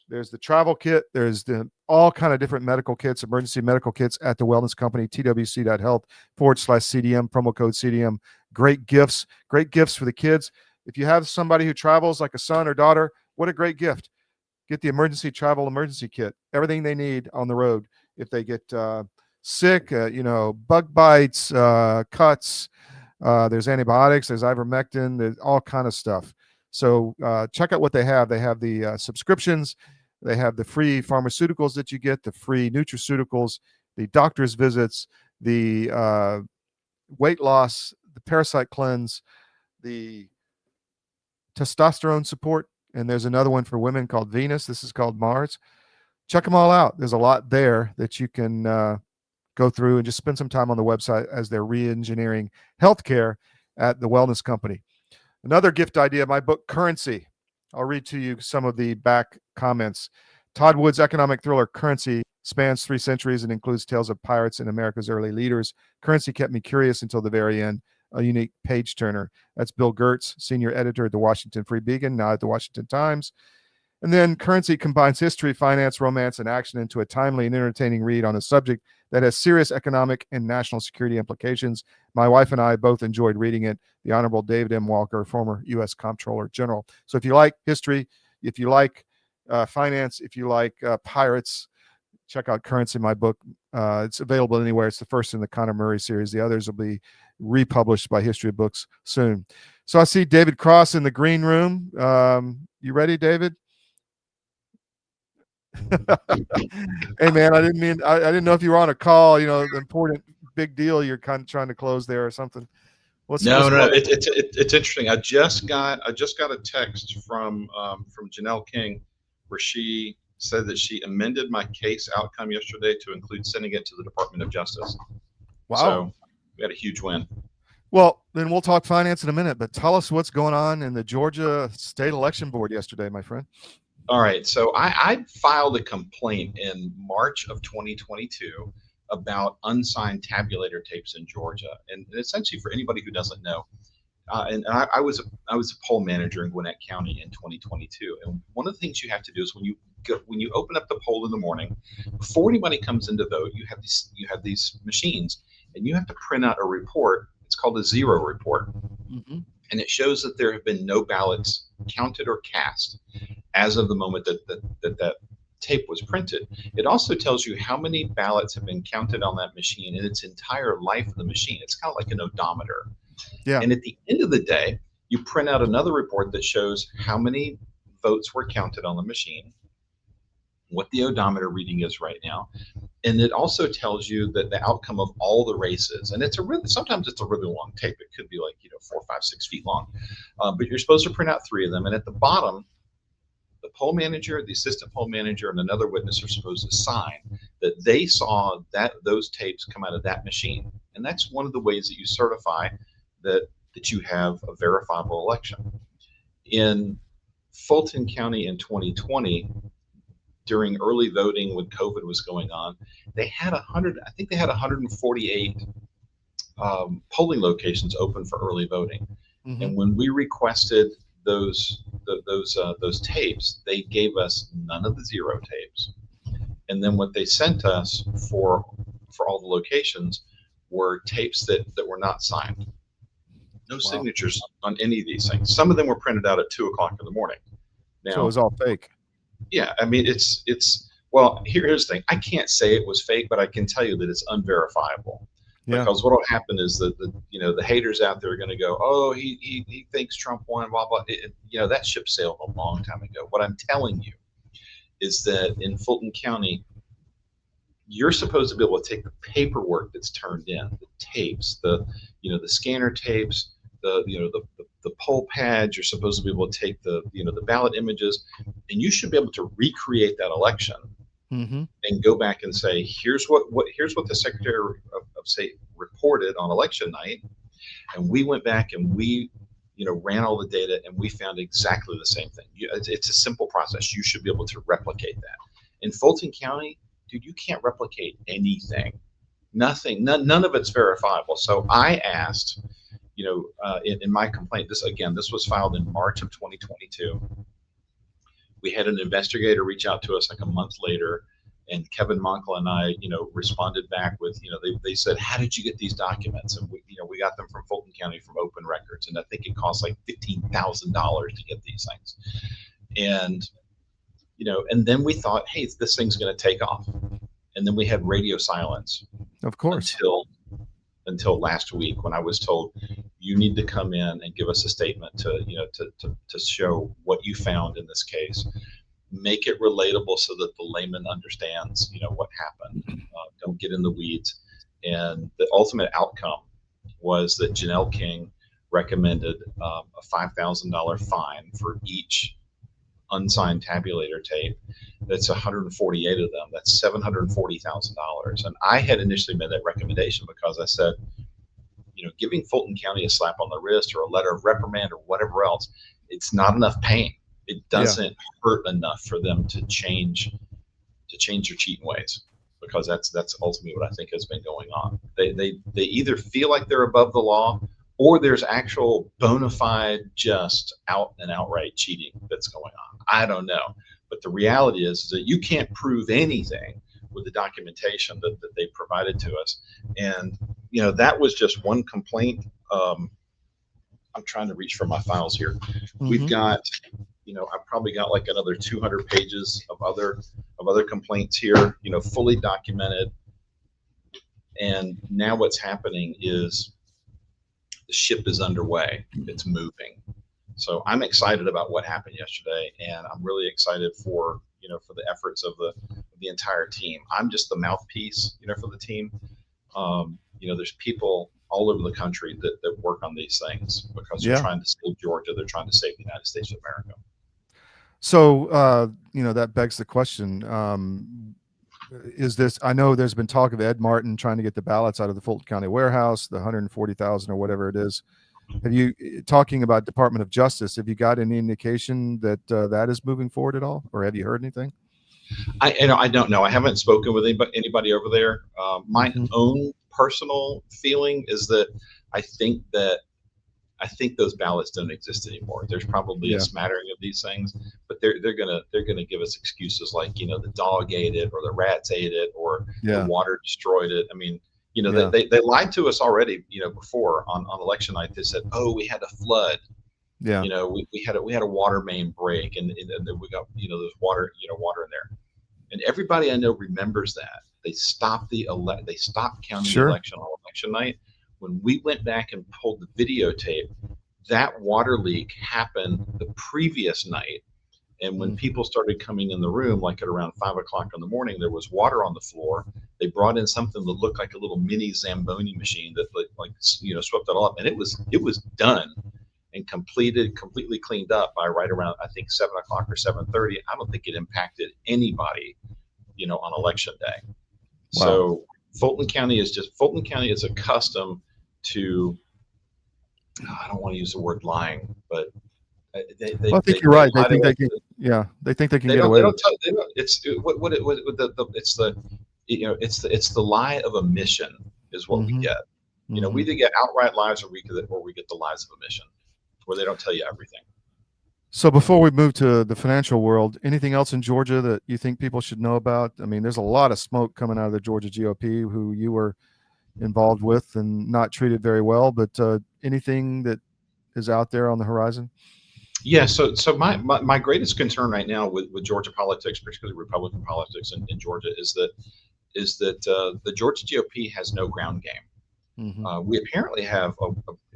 There's the travel kit. There's the all kind of different medical kits, emergency medical kits at the Wellness Company, twc.health/CDM, promo code CDM. Great gifts for the kids. If you have somebody who travels like a son or daughter, what a great gift. Get the emergency travel emergency kit, everything they need on the road. If they get sick, bug bites, cuts, there's antibiotics, there's ivermectin, there's all kind of stuff. So check out what they have. They have the subscriptions. They have the free pharmaceuticals that you get, the free nutraceuticals, the doctor's visits, the weight loss, the parasite cleanse, the testosterone support. And there's another one for women called Venus. This is called Mars. Check them all out. There's a lot there that you can go through and just spend some time on the website as they're re-engineering healthcare at the Wellness Company. Another gift idea, my book, Currency. I'll read to you some of the back comments. Todd Wood's economic thriller, Currency, spans 3 centuries and includes tales of pirates and America's early leaders. Currency kept me curious until the very end. a unique page turner. That's Bill Gertz, senior editor at the Washington Free Beacon, now at the Washington Times. And then Currency combines history, finance, romance, and action into a timely and entertaining read on a subject that has serious economic and national security implications. My wife and I both enjoyed reading it. The Honorable David M. Walker, former U.S. Comptroller General. So if you like history, if you like finance, if you like pirates, check out Currency, my book. It's available anywhere. It's the first in the Connor Murray series. The others will be republished by History of Books soon. So I see David Cross in the green room. You ready, David? Hey man, I didn't know if you were on a call, important big deal you're kind of trying to close there or something. No. It's interesting. I just got a text from Janelle King where she said that she amended my case outcome yesterday to include sending it to the Department of Justice. Wow. So we had a huge win. Well, then we'll talk finance in a minute, but tell us what's going on in the Georgia State Election Board yesterday, my friend. All right. So I filed a complaint in March of 2022 about unsigned tabulator tapes in Georgia. And essentially, for anybody who doesn't know, and I was a poll manager in Gwinnett County in 2022. And one of the things you have to do is when you open up the poll in the morning, before anybody comes in to vote, you have these machines, and you have to print out a report. It's called a zero report. Mm-hmm. And it shows that there have been no ballots counted or cast as of the moment that tape was printed. It also tells you how many ballots have been counted on that machine in its entire life of the machine. It's kind of like an odometer. Yeah. And at the end of the day, you print out another report that shows how many votes were counted on the machine, what the odometer reading is right now. And it also tells you that the outcome of all the races, and sometimes it's a really long tape. It could be like 4, 5, 6 feet long, but you're supposed to print out 3 of them. And at the bottom, the poll manager, the assistant poll manager, and another witness are supposed to sign that they saw those tapes come out of that machine. And that's one of the ways that you certify that you have a verifiable election. In Fulton County in 2020, during early voting when COVID was going on, they had 148 polling locations open for early voting. Mm-hmm. And when we requested those tapes, they gave us none of the zero tapes. And then what they sent us for all the locations were tapes that were not signed. No signatures on any of these things. Some of them were printed out at 2 o'clock in the morning. Now, so it was all fake. Yeah, I mean, well, here's the thing. I can't say it was fake, but I can tell you that it's unverifiable. Yeah. Because what will happen is that the haters out there are going to go, oh, he thinks Trump won, blah, blah. That ship sailed a long time ago. What I'm telling you is that in Fulton County, you're supposed to be able to take the paperwork that's turned in, the tapes, the scanner tapes, the poll pads. You're supposed to be able to take the ballot images, and you should be able to recreate that election. Mm-hmm. And go back and say, here's what the Secretary of State reported on election night, and we went back and we ran all the data and we found exactly the same thing. It's a simple process. You should be able to replicate that. In Fulton County, dude, you can't replicate anything. Nothing. None of it's verifiable. So I asked, in my complaint, this was filed in March of 2022. We had an investigator reach out to us like a month later, and Kevin Monkla and I, responded back with, they said, how did you get these documents? And we got them from Fulton County from Open Records, and I think it cost like $15,000 to get these things. And and then we thought, hey, this thing's going to take off. And then we had radio silence. Of course. Until last week, when I was told, you need to come in and give us a statement to show what you found in this case, make it relatable so that the layman understands, what happened. Don't get in the weeds. And the ultimate outcome was that Janelle King recommended a $5,000 fine for each unsigned tabulator tape. That's 148 of them. That's $740,000. And I had initially made that recommendation because I said, giving Fulton County a slap on the wrist or a letter of reprimand or whatever else, it's not enough pain. It doesn't hurt enough for them to change their cheating ways, because that's ultimately what I think has been going on. They either feel like they're above the law, or there's actual bona fide, just out and outright cheating that's going on. I don't know. But the reality is that you can't prove anything with the documentation that they provided to us. And, you know, that was just one complaint. I'm trying to reach for my files here. We've got, you know, I've probably got like another 200 pages of other complaints here, you know, fully documented. And now what's happening is the ship is underway. It's moving. So I'm excited about what happened yesterday, and I'm really excited for, you know, for the efforts of the entire team. I'm just the mouthpiece, you know, for the team. You know, there's people all over the country that work on these things because they're trying to save Georgia. They're trying to save the United States of America. So, you know, that begs the question, is this, I know there's been talk of Ed Martin trying to get the ballots out of the Fulton County warehouse, the 140,000 or whatever it is. Have you, talking about Department of Justice, have you got any indication that that is moving forward at all, or have you heard anything? I don't know. I haven't spoken with anybody over there. My own personal feeling is that I think those ballots don't exist anymore. There's probably a smattering of these things, but they're gonna give us excuses like, you know, the dog ate it, or the rats ate it, or the water destroyed it. I mean, you know, they lied to us already, you know, before on election night. They said, oh, we had a flood. Yeah. You know, we had a water main break, and then we got, you know, there's water in there. And everybody I know remembers that. They stopped counting the election on election night. When we went back and pulled the videotape, that water leak happened the previous night. And when people started coming in the room, like at around 5 o'clock in the morning, there was water on the floor. They brought in something that looked like a little mini Zamboni machine that, like, you know, swept it all up. And it was done and completely cleaned up by right around, I think, 7 o'clock or 7:30. I don't think it impacted anybody, you know, on election day. Wow. So Fulton County is accustomed to, I don't want to use the word lying, but I think you're right. They think they can. Yeah, they think they can get away. It's the lie of omission is what we get. You know, we either get outright lies, or we get the lies of omission, where they don't tell you everything. So before we move to the financial world, anything else in Georgia that you think people should know about? I mean, there's a lot of smoke coming out of the Georgia GOP, who you were involved with and not treated very well, but anything that is out there on the horizon? Yeah, so my greatest concern right now with Georgia politics, particularly Republican politics in Georgia, is that the Georgia GOP has no ground game. We apparently have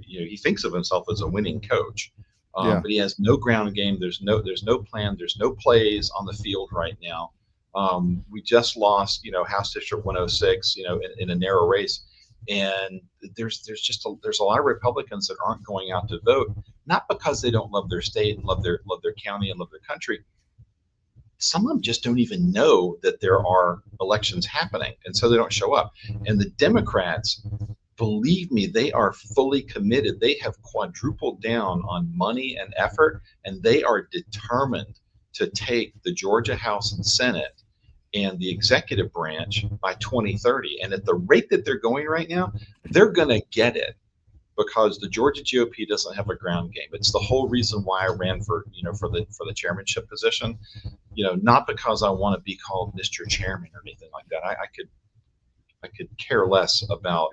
you know, he thinks of himself as a winning coach, but he has no ground game. There's no plan. There's no plays on the field right now. We just lost, you know, House District 106, you know, in a narrow race. And there's a lot of Republicans that aren't going out to vote, not because they don't love their state and love their county and love their country. Some of them just don't even know that there are elections happening, and so they don't show up. And the Democrats, believe me, they are fully committed. They have quadrupled down on money and effort, and they are determined to take the Georgia House and Senate and the executive branch by 2030. And at the rate that they're going right now, they're going to get it, because the Georgia GOP doesn't have a ground game. It's the whole reason why I ran for the chairmanship position, you know, not because I want to be called Mr. Chairman or anything like that. I could care less about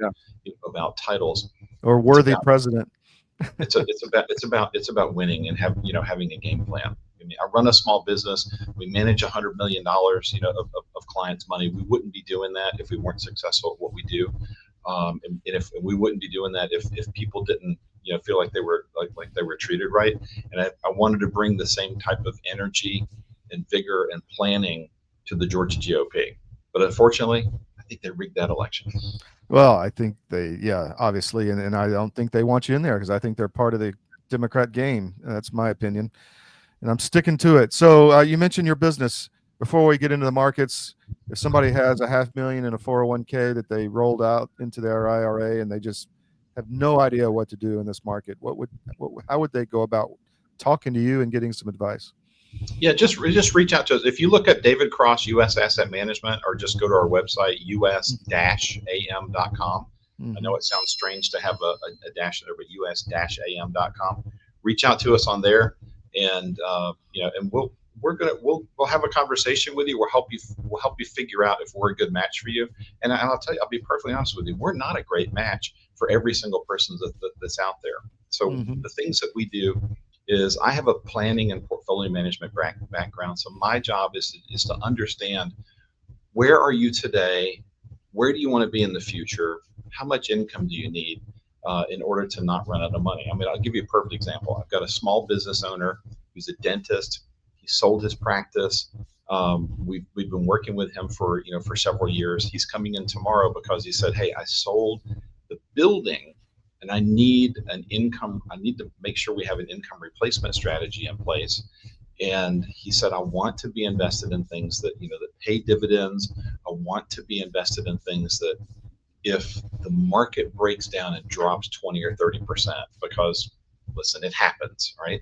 about titles or worthy president. It's about winning and having a game plan. I mean, I run a small business. We manage $100 million, you know, of clients' money. We wouldn't be doing that if we weren't successful at what we do, and if we wouldn't be doing that if people didn't, you know, feel like they were treated right. And I wanted to bring the same type of energy and vigor and planning to the Georgia GOP, but unfortunately, I think they rigged that election. Well, I think obviously, and I don't think they want you in there, because I think they're part of the Democrat game. That's my opinion, and I'm sticking to it. So you mentioned your business. Before we get into the markets, if somebody has $500,000 in a 401k that they rolled out into their IRA and they just have no idea what to do in this market, how would they go about talking to you and getting some advice? Yeah, just reach out to us. If you look at David Cross U.S. Asset Management, or just go to our website, us-am.com, I know it sounds strange to have a dash there, but us-am.com. Reach out to us on there, and and we'll have a conversation with you. We'll help you figure out if we're a good match for you. And I'll tell you, I'll be perfectly honest with you, we're not a great match for every single person that's out there. So the things that we do is, I have a planning and portfolio management background. So my job is to understand, where are you today? Where do you want to be in the future? How much income do you need in order to not run out of money? I mean, I'll give you a perfect example. I've got a small business owner who's a dentist. He sold his practice. We've been working with him for several years. He's coming in tomorrow because he said, "Hey, I sold the building, and I need an income. I need to make sure we have an income replacement strategy in place." And he said, "I want to be invested in things that that pay dividends. I want to be invested in things that, if the market breaks down and drops 20 or 30%, because listen, it happens, right?"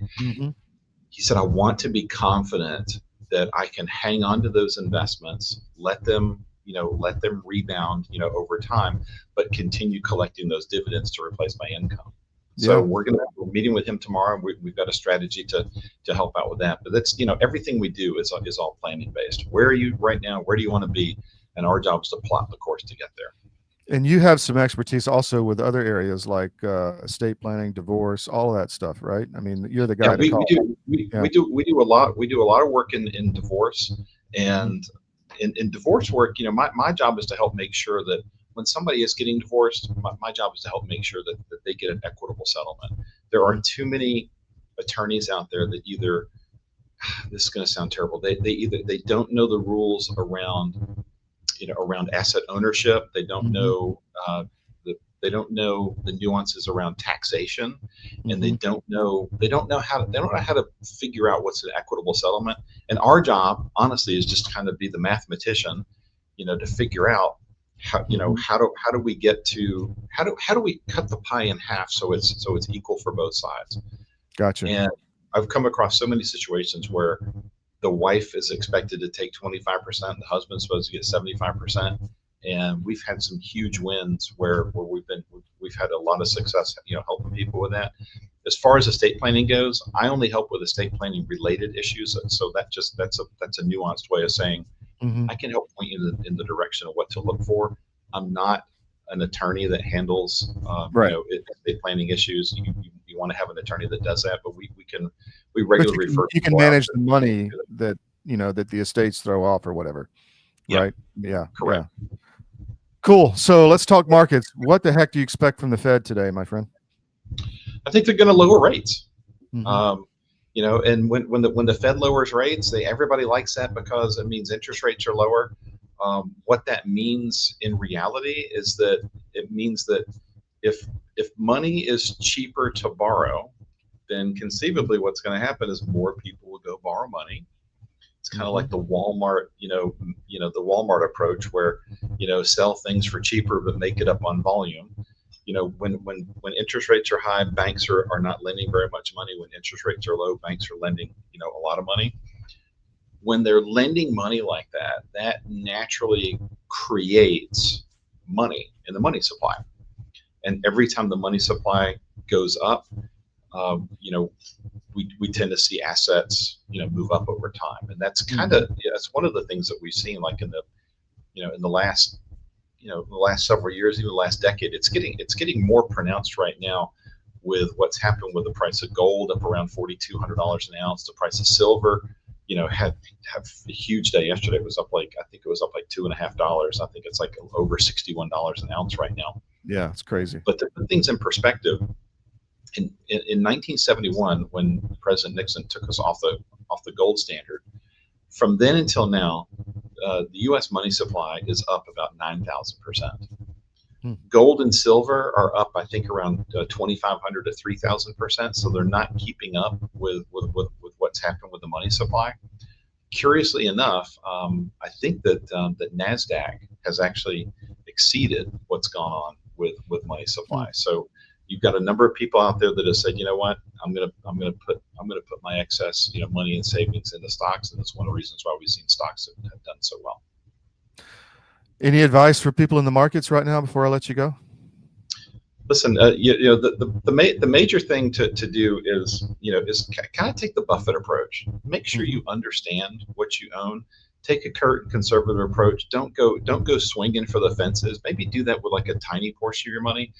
He said, "I want to be confident that I can hang on to those investments, let them rebound, over time, but continue collecting those dividends to replace my income." So we're meeting with him tomorrow. We've got a strategy to help out with that. But that's, everything we do is all planning based. Where are you right now? Where do you want to be? And our job is to plot the course to get there. And you have some expertise also with other areas like estate planning, divorce, all of that stuff, right? I mean, you're the guy. We do a lot. We do a lot of work in divorce, and in divorce work. My job is to help make sure that when somebody is getting divorced, my job is to help make sure that they get an equitable settlement. There are too many attorneys out there that either, this is going to sound terrible, they don't know the rules around asset ownership. They don't know the nuances around taxation, and they don't know how to figure out what's an equitable settlement. And our job, honestly, is just to kind of be the mathematician, to figure out how do we get to how do we cut the pie in half so it's equal for both sides. Gotcha. And I've come across so many situations where the wife is expected to take 25%, the husband's supposed to get 75%, and we've had some huge wins where we've had a lot of success, helping people with that. As far as estate planning goes, I only help with estate planning related issues. So that's a nuanced way of saying I can help point you in the direction of what to look for. I'm not an attorney that handles estate planning issues. You want to have an attorney that does that, but we regularly refer. You can manage the money that that the estates throw off or whatever, right? Yeah, correct. Yeah. Cool. So let's talk markets. What the heck do you expect from the Fed today, my friend? I think they're going to lower rates. And when the Fed lowers rates, everybody likes that because it means interest rates are lower. What that means in reality is that it means that if money is cheaper to borrow, then conceivably what's going to happen is more people will go borrow money. It's kind of like the Walmart, the Walmart approach where, sell things for cheaper but make it up on volume. When interest rates are high, banks are not lending very much money. When interest rates are low, banks are lending, a lot of money. When they're lending money like that, that naturally creates money in the money supply. And every time the money supply goes up, we tend to see assets, move up over time. And that's that's one of the things that we've seen, like in the last several years, even the last decade. It's getting more pronounced right now with what's happened with the price of gold up around $4,200 an ounce. The price of silver, had a huge day yesterday. It was up I think it was up like $2.50. I think it's like over $61 an ounce right now. Yeah, it's crazy. But to put things in perspective, in 1971, when President Nixon took us off the gold standard, from then until now, the U.S. money supply is up about 9,000%. Gold and silver are up, I think, around 2,500 to 3,000%. So they're not keeping up with what's happened with the money supply. Curiously enough, I think that NASDAQ has actually exceeded what's gone on with money supply. So you've got a number of people out there that have said, you know what, I'm gonna put my excess money and savings into stocks, and that's one of the reasons why we've seen stocks have done so well. Any advice for people in the markets right now before I let you go? Listen, the major thing to do is kind of take the Buffett approach. Make sure you understand what you own. Take a conservative approach. Don't go swinging for the fences. Maybe do that with like a tiny portion of your money,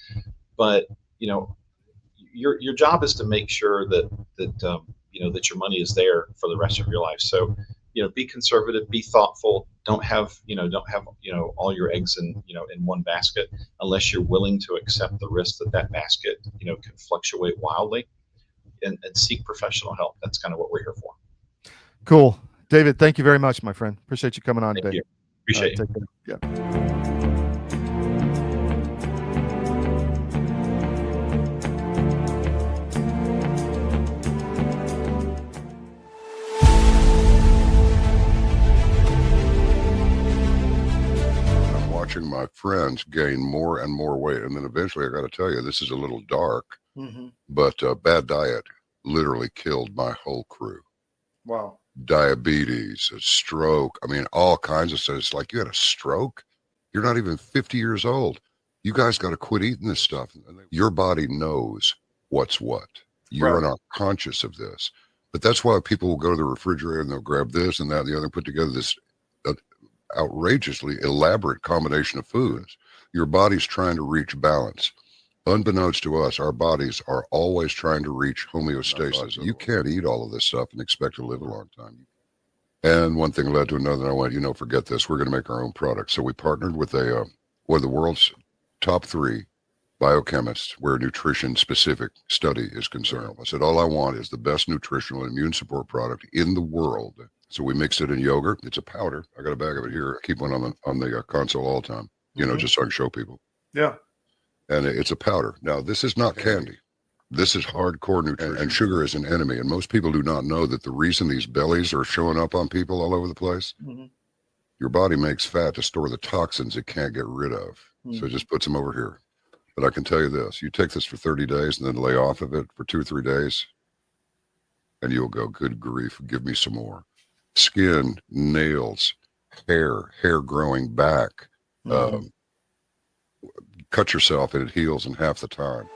but your job is to make sure that your money is there for the rest of your life. So be conservative, be thoughtful. Don't have all your eggs in one basket unless you're willing to accept the risk that basket can fluctuate wildly, and seek professional help. That's kind of what we're here for. Cool. David, thank you very much, my friend. Appreciate you coming on today. You. Appreciate it. Yeah. Watching my friends gain more and more weight, and then eventually I got to tell you, this is a little dark, but bad diet literally killed my whole crew. Wow. Diabetes, a stroke, I mean, all kinds of stuff. It's like, you had a stroke? You're not even 50 years old. You guys got to quit eating this stuff. Your body knows what's what. You're not conscious of this. But that's why people will go to the refrigerator and they'll grab this and that and the other and put together this outrageously elaborate combination of foods. Your body's trying to reach balance. Unbeknownst to us, our bodies are always trying to reach homeostasis. You can't eat all of this stuff and expect to live a long time. And one thing led to another, and I went, forget this. We're going to make our own product. So we partnered with one of the world's top 3 biochemists where nutrition-specific study is concerned. I said, all I want is the best nutritional and immune support product in the world. So we mixed it in yogurt. It's a powder. I got a bag of it here. I keep one on the console all the time, just so I can show people. Yeah. And it's a powder. Now, this is not candy. This is hardcore nutrition. And sugar is an enemy. And most people do not know that the reason these bellies are showing up on people all over the place, your body makes fat to store the toxins it can't get rid of. So it just puts them over here. But I can tell you this, you take this for 30 days and then lay off of it for 2 or 3 days, and you'll go, good grief, give me some more. Skin, nails, hair growing back. Cut yourself and it heals in half the time.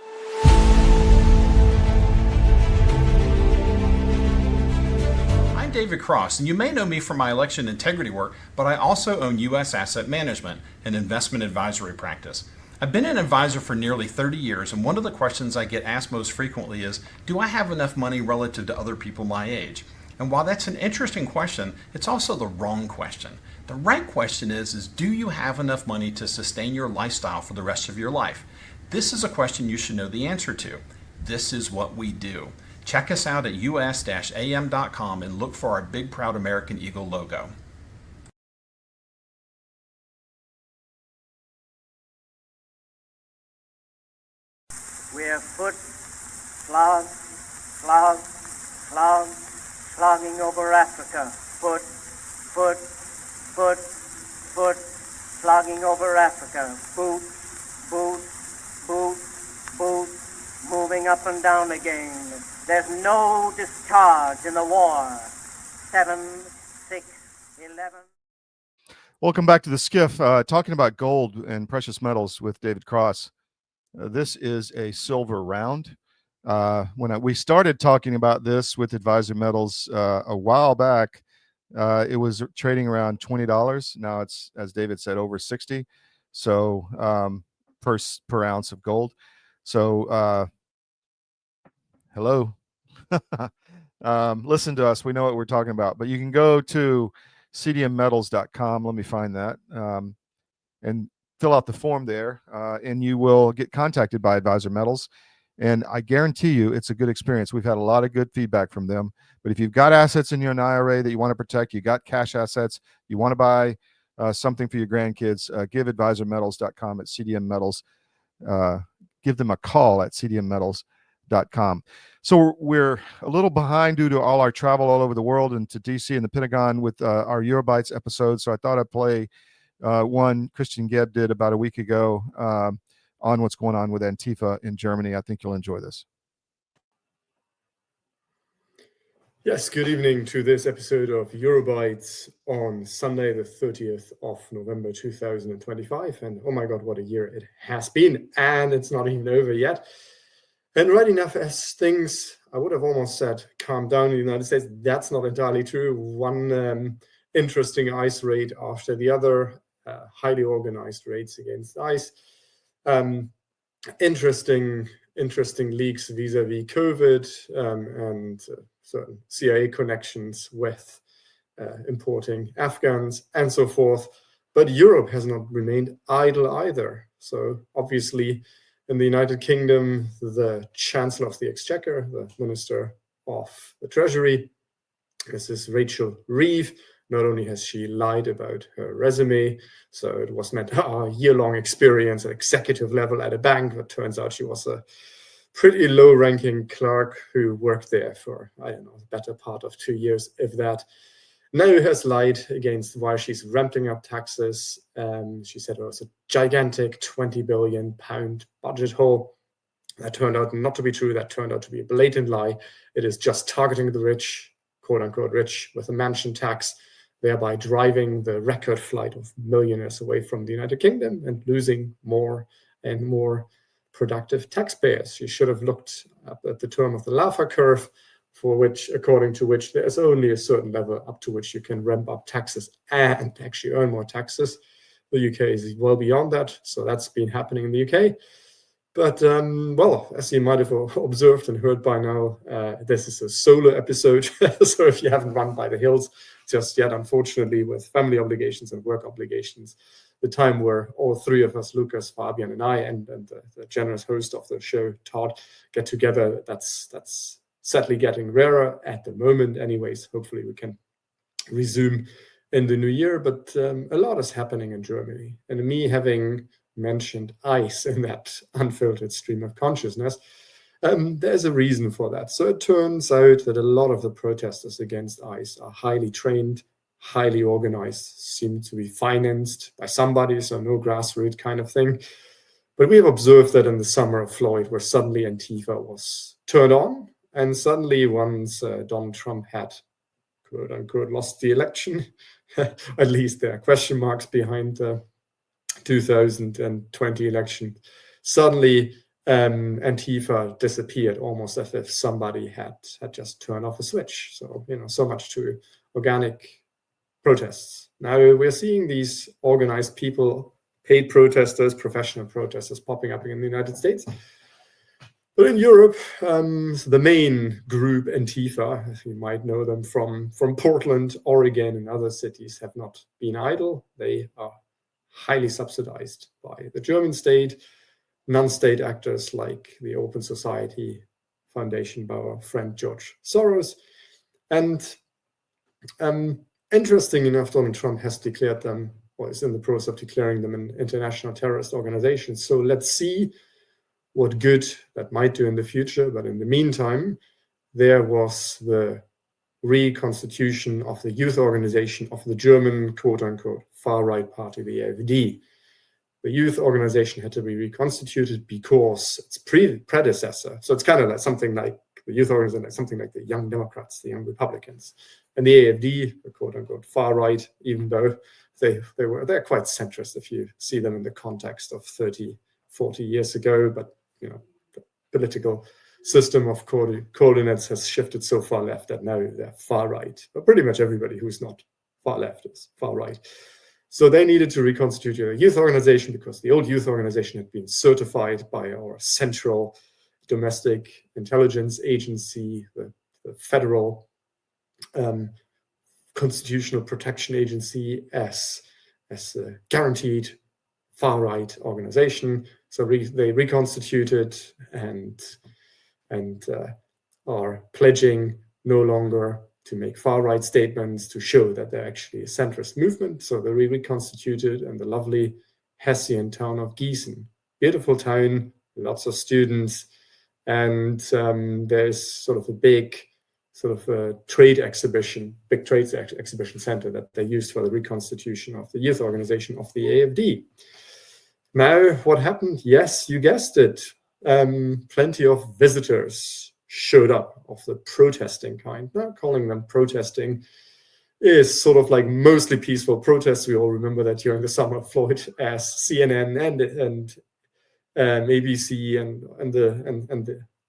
I'm David Cross, and you may know me from my election integrity work, but I also own U.S. Asset Management, an investment advisory practice. I've been an advisor for nearly 30 years, and one of the questions I get asked most frequently is, do I have enough money relative to other people my age? And while that's an interesting question, it's also the wrong question. The right question is do you have enough money to sustain your lifestyle for the rest of your life? This is a question you should know the answer to. This is what we do. Check us out at us-am.com and look for our big proud American Eagle logo. We have foot, slogging over Africa. Foot, slogging over Africa. Boot, moving up and down again. There's no discharge in the war. 7, 6, 11. Welcome back to the SCIF, talking about gold and precious metals with David Cross. This is a silver round. When we started talking about this with Advisor Metals a while back, it was trading around $20. Now it's, as David said, over 60. So per ounce of gold. So hello, listen to us. We know what we're talking about. But you can go to cdmmetals.com. Let me find that and fill out the form there, and you will get contacted by Advisor Metals. And I guarantee you it's a good experience. We've had a lot of good feedback from them. But if you've got assets in your IRA that you want to protect, you got cash assets, you want to buy something for your grandkids, give advisormetals.com at CDM Metals. Give them a call at cdmmetals.com. So we're a little behind due to all our travel all over the world and to DC and the Pentagon with our Eurobytes episode. So I thought I'd play one Christian Gebb did about a week ago on what's going on with Antifa in Germany. I think you'll enjoy this. Yes, good evening to this episode of Eurobytes on Sunday, the 30th of November 2025. And oh my God, what a year it has been. And it's not even over yet. And right enough as things, I would have almost said, calm down in the United States. That's not entirely true. One interesting ICE raid after the other, highly organized raids against ICE. Interesting leaks vis-a-vis COVID and certain CIA connections with importing Afghans and so forth. But Europe has not remained idle either. So obviously in the United Kingdom, the Chancellor of the Exchequer, the Minister of the Treasury, Mrs. Rachel Reeves, not only has she lied about her resume, so it was meant a year-long experience at executive level at a bank, but turns out she was a pretty low-ranking clerk who worked there for, I don't know, the better part of 2 years, if that. Now has lied against why she's ramping up taxes. She said it was a gigantic £20 billion budget hole. That turned out not to be true. That turned out to be a blatant lie. It is just targeting the rich, quote-unquote rich, with a mansion tax, thereby driving the record flight of millionaires away from the United Kingdom and losing more and more productive taxpayers. She should have looked up at the term of the Laffer curve, for which, according to which, there is only a certain level up to which you can ramp up taxes and actually earn more taxes. The UK is well beyond that, so that's been happening in the UK. But, well, as you might have observed and heard by now, this is a solo episode, so if you haven't run by the hills just yet, unfortunately, with family obligations and work obligations, the time where all three of us, Lucas, Fabian, and I, and the generous host of the show, Todd, get together, that's sadly getting rarer at the moment. Anyways, hopefully we can resume in the new year, but a lot is happening in Germany. And me having mentioned ICE in that unfiltered stream of consciousness, there's a reason for that. So it turns out that a lot of the protesters against ICE are highly trained, highly organized, seem to be financed by somebody, so no grassroots kind of thing. But we have observed that in the summer of Floyd, where suddenly Antifa was turned on, and suddenly once Donald Trump had, quote unquote, lost the election, at least there are question marks behind the 2020 election, suddenly Antifa disappeared, almost as if somebody had just turned off a switch. So, so much to organic protests. Now we're seeing these organized people, paid protesters, professional protesters popping up in the United States. But in Europe, the main group, Antifa, as you might know them from Portland, Oregon, and other cities, have not been idle. They are highly subsidized by the German state, non-state actors like the Open Society Foundation by our friend George Soros. And interesting enough, Donald Trump has declared them, or is in the process of declaring them, an international terrorist organization. So let's see what good that might do in the future. But in the meantime, there was the reconstitution of the youth organization of the German, quote-unquote, far-right party, the AfD. The youth organization had to be reconstituted because its predecessor, so it's kind of like something like the youth organization, like something like the Young Democrats, the Young Republicans, and the AfD, the quote-unquote far-right, even though they're quite centrist if you see them in the context of 30, 40 years ago, but the political system of coordinates has shifted so far left that now they're far right. But pretty much everybody who's not far left is far right. So they needed to reconstitute a youth organization because the old youth organization had been certified by our central domestic intelligence agency, the Federal Constitutional Protection Agency, as a guaranteed far-right organization. So they reconstituted and are pledging no longer to make far-right statements to show that they're actually a centrist movement. So they reconstituted in the lovely Hessian town of Gießen. Beautiful town, lots of students, and there's sort of a big trade exhibition center that they used for the reconstitution of the youth organization of the AfD. Now, what happened? Yes, you guessed it. Plenty of visitors showed up, of the protesting kind. Now calling them protesting is sort of like mostly peaceful protests. We all remember that during the summer, Floyd, as CNN and ABC and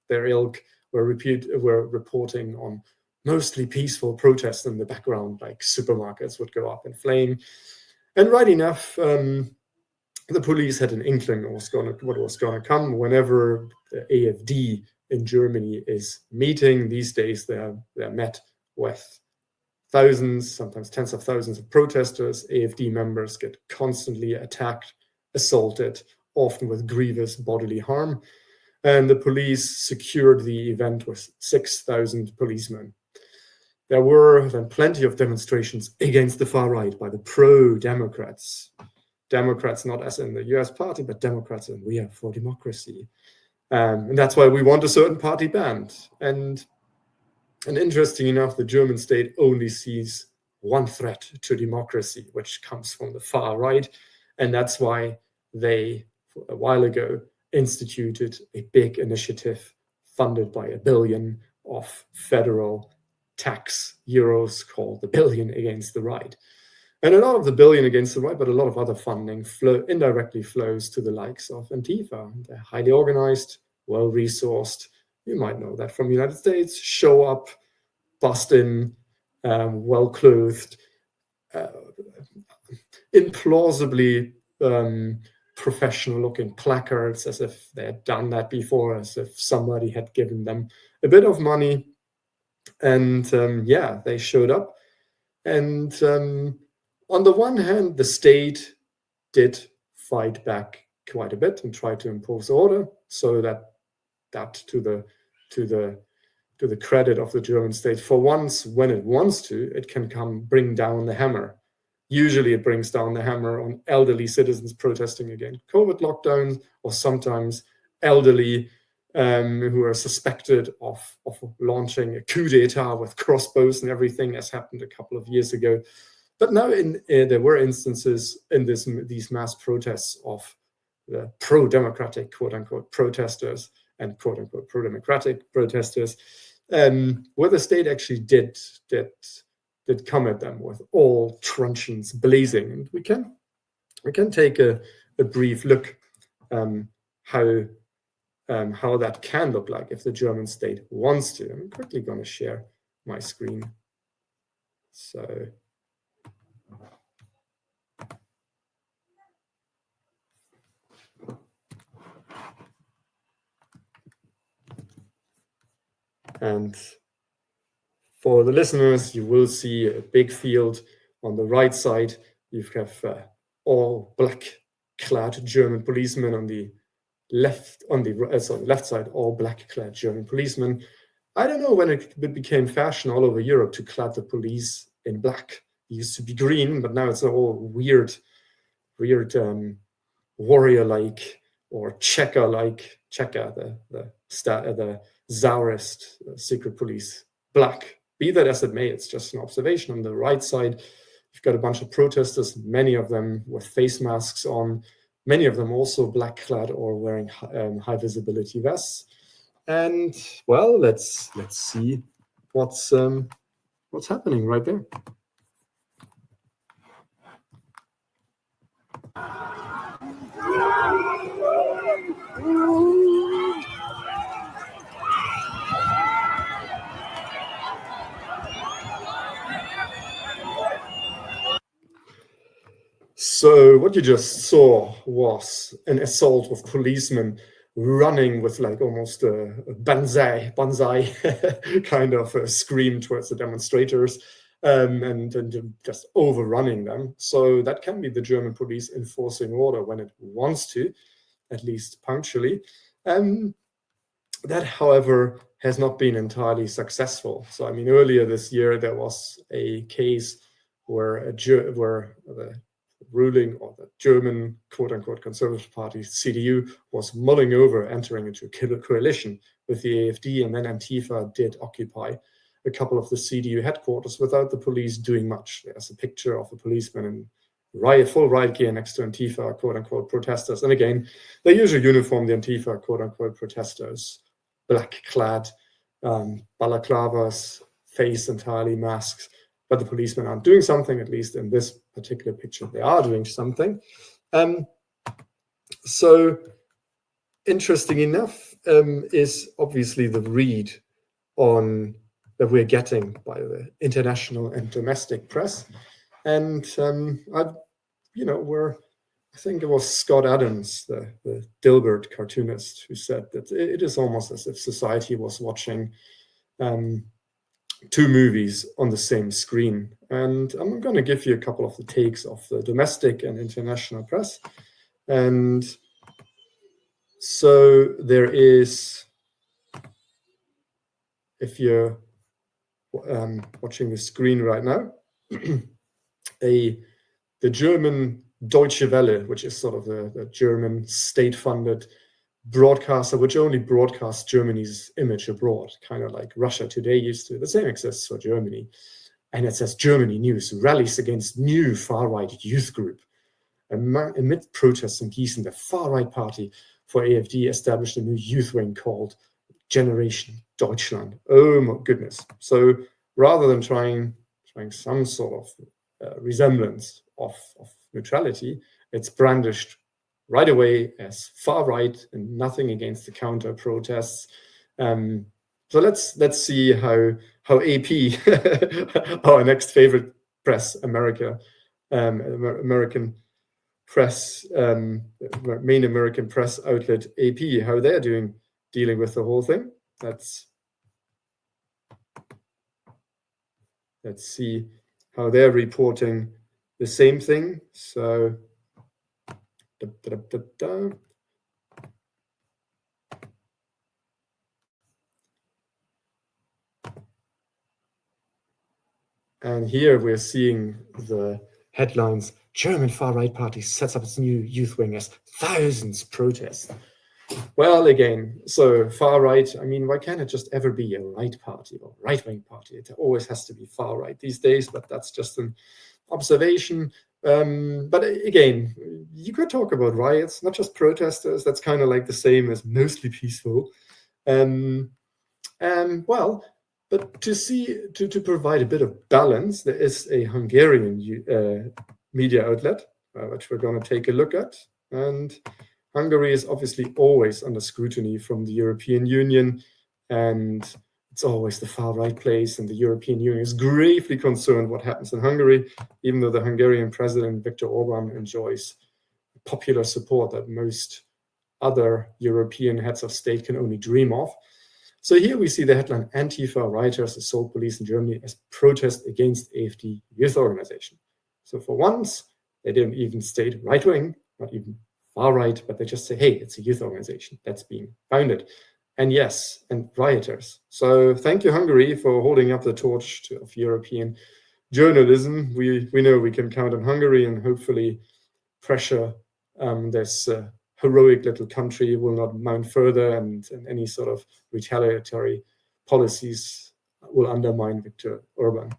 their ilk were reporting on mostly peaceful protests in the background, like supermarkets would go up in flame. And right enough, the police had an inkling what was going to come. Whenever the AfD in Germany is meeting these days, they're met with thousands, sometimes tens of thousands of protesters. AfD members get constantly attacked, assaulted, often with grievous bodily harm. And the police secured the event with 6,000 policemen. There were then plenty of demonstrations against the far right by the pro-Democrats. Democrats, not as in the US party, but Democrats, and we are for democracy. And that's why we want a certain party banned. And interesting enough, the German state only sees one threat to democracy, which comes from the far right. And that's why they, a while ago, instituted a big initiative funded by $1 billion of federal tax euros called the Billion Against the Right. And a lot of the Billion Against the Right, but a lot of other funding indirectly flows to the likes of Antifa. They're highly organized, well-resourced. You might know that from the United States. Show up, bust in, well-clothed, implausibly professional-looking placards, as if they had done that before, as if somebody had given them a bit of money. And they showed up. And on the one hand, the state did fight back quite a bit and try to impose order, so that to the credit of the German state, for once, when it wants to, it can bring down the hammer. Usually it brings down the hammer on elderly citizens protesting against COVID lockdowns, or sometimes elderly who are suspected of launching a coup d'etat with crossbows and everything, as happened a couple of years ago. But now there were instances in these mass protests of the pro-democratic, quote-unquote, protesters and quote-unquote pro-democratic protesters, where the state actually did come at them with all truncheons blazing. And we can take a brief look how that can look like if the German state wants to. I'm quickly going to share my screen. So and for the listeners, you will see a big field on the right side. You have all black-clad German policemen on the left side, all black-clad German policemen. I don't know when it became fashion all over Europe to clad the police in black. It used to be green, but now it's all weird warrior-like or Checker-like. Checker, the Tsarist secret police, black. Be that as it may, it's just an observation. On the right side, you've got a bunch of protesters, many of them with face masks on, many of them also black-clad or wearing high visibility vests. And well, let's see what's happening right there. So what you just saw was an assault with policemen running with like almost a banzai kind of a scream towards the demonstrators, and just overrunning them. So that can be the German police enforcing order when it wants to, at least punctually. That, however, has not been entirely successful. So I mean, earlier this year there was a case where the ruling, or the German quote-unquote conservative party CDU, was mulling over entering into a coalition with the AfD, and then Antifa did occupy a couple of the CDU headquarters without the police doing much. There's a picture of a policeman in full riot gear next to Antifa quote-unquote protesters, and again they use a uniform, the Antifa quote-unquote protesters, black-clad, balaclavas, face entirely masks, but the policemen aren't doing something. At least in this particular picture, they are doing something. So interesting enough is obviously the read on that we're getting by the international and domestic press. And I think it was Scott Adams, the Dilbert cartoonist, who said that it is almost as if society was watching two movies on the same screen. And I'm going to give you a couple of the takes of the domestic and international press. And so there is, if you're watching the screen right now, the German Deutsche Welle, which is sort of the German state-funded broadcaster, which only broadcasts Germany's image abroad, kind of like Russia Today used to. The same exists for Germany. And it says, Germany news rallies against new far-right youth group. Amid protests in Gießen, the far-right party for AfD established a new youth wing called Generation Deutschland. Oh my goodness. So rather than trying some sort of resemblance of neutrality, it's brandished right away as far right and nothing against the counter protests. So let's see how AP, our next favorite press, American press, main American press outlet AP, how they're dealing with the whole thing. Let's see how they're reporting the same thing. So and here we're seeing the headlines: German far-right party sets up its new youth wing as thousands protest. Well, again, so far-right, I mean, why can't it just ever be a right party or right-wing party? It always has to be far-right these days, but that's just an observation. But again, you could talk about riots, not just protesters. That's kind of like the same as mostly peaceful. Well, but to provide a bit of balance, there is a Hungarian media outlet, which we're going to take a look at. And Hungary is obviously always under scrutiny from the European Union, and it's always the far-right place, and the European Union is gravely concerned what happens in Hungary, even though the Hungarian president, Viktor Orban, enjoys popular support that most other European heads of state can only dream of. So here we see the headline, Antifa rioters assault police in Germany as protest against AfD youth organization. So for once, they didn't even state right-wing, not even far-right, but they just say, hey, it's a youth organization that's being founded. And yes, and rioters. So thank you, Hungary, for holding up the torch of European journalism. We know we can count on Hungary, and hopefully pressure this heroic little country will not mount further, and any sort of retaliatory policies will undermine Viktor Orban.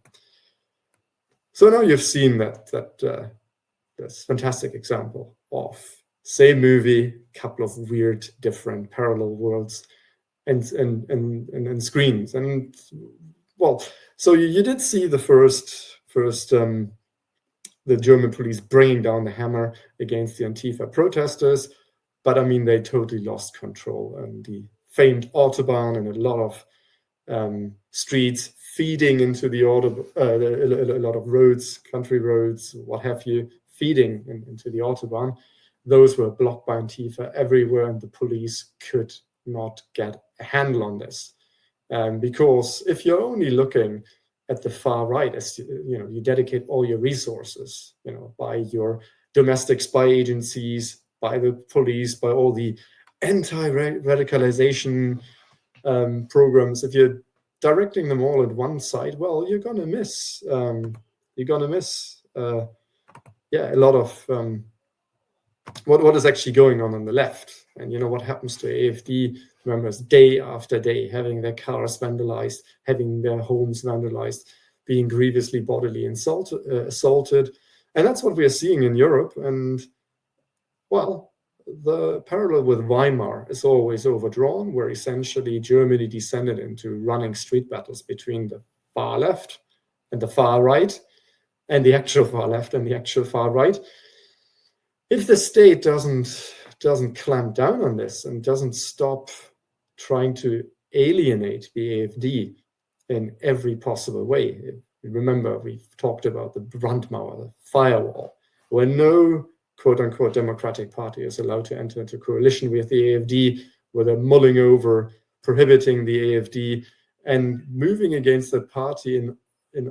So now you've seen this fantastic example of same movie, couple of weird, different parallel worlds and screens. And well, so you did see the first the German police bringing down the hammer against the Antifa protesters, but I mean, they totally lost control. And the famed Autobahn and a lot of streets feeding into the a lot of roads, country roads, what have you, feeding into the Autobahn. Those were blocked by Antifa everywhere, and the police could not get a handle on this. Because if you're only looking at the far right, as you dedicate all your resources, by your domestic spy agencies, by the police, by all the anti-radicalization programs, if you're directing them all at one side, well, you're gonna miss a lot of what is actually going on the left. And what happens to AfD members day after day, having their cars vandalized, having their homes vandalized, being grievously bodily assaulted. And that's what we are seeing in Europe. And well, the parallel with Weimar is always overdrawn, where essentially Germany descended into running street battles between the far left and the far right, and the actual far left and the actual far right. If the state doesn't clamp down on this and doesn't stop trying to alienate the AfD in every possible way, remember we've talked about the Brandmauer, the firewall, where no quote-unquote democratic party is allowed to enter into coalition with the AfD, where they're mulling over prohibiting the AfD and moving against the party in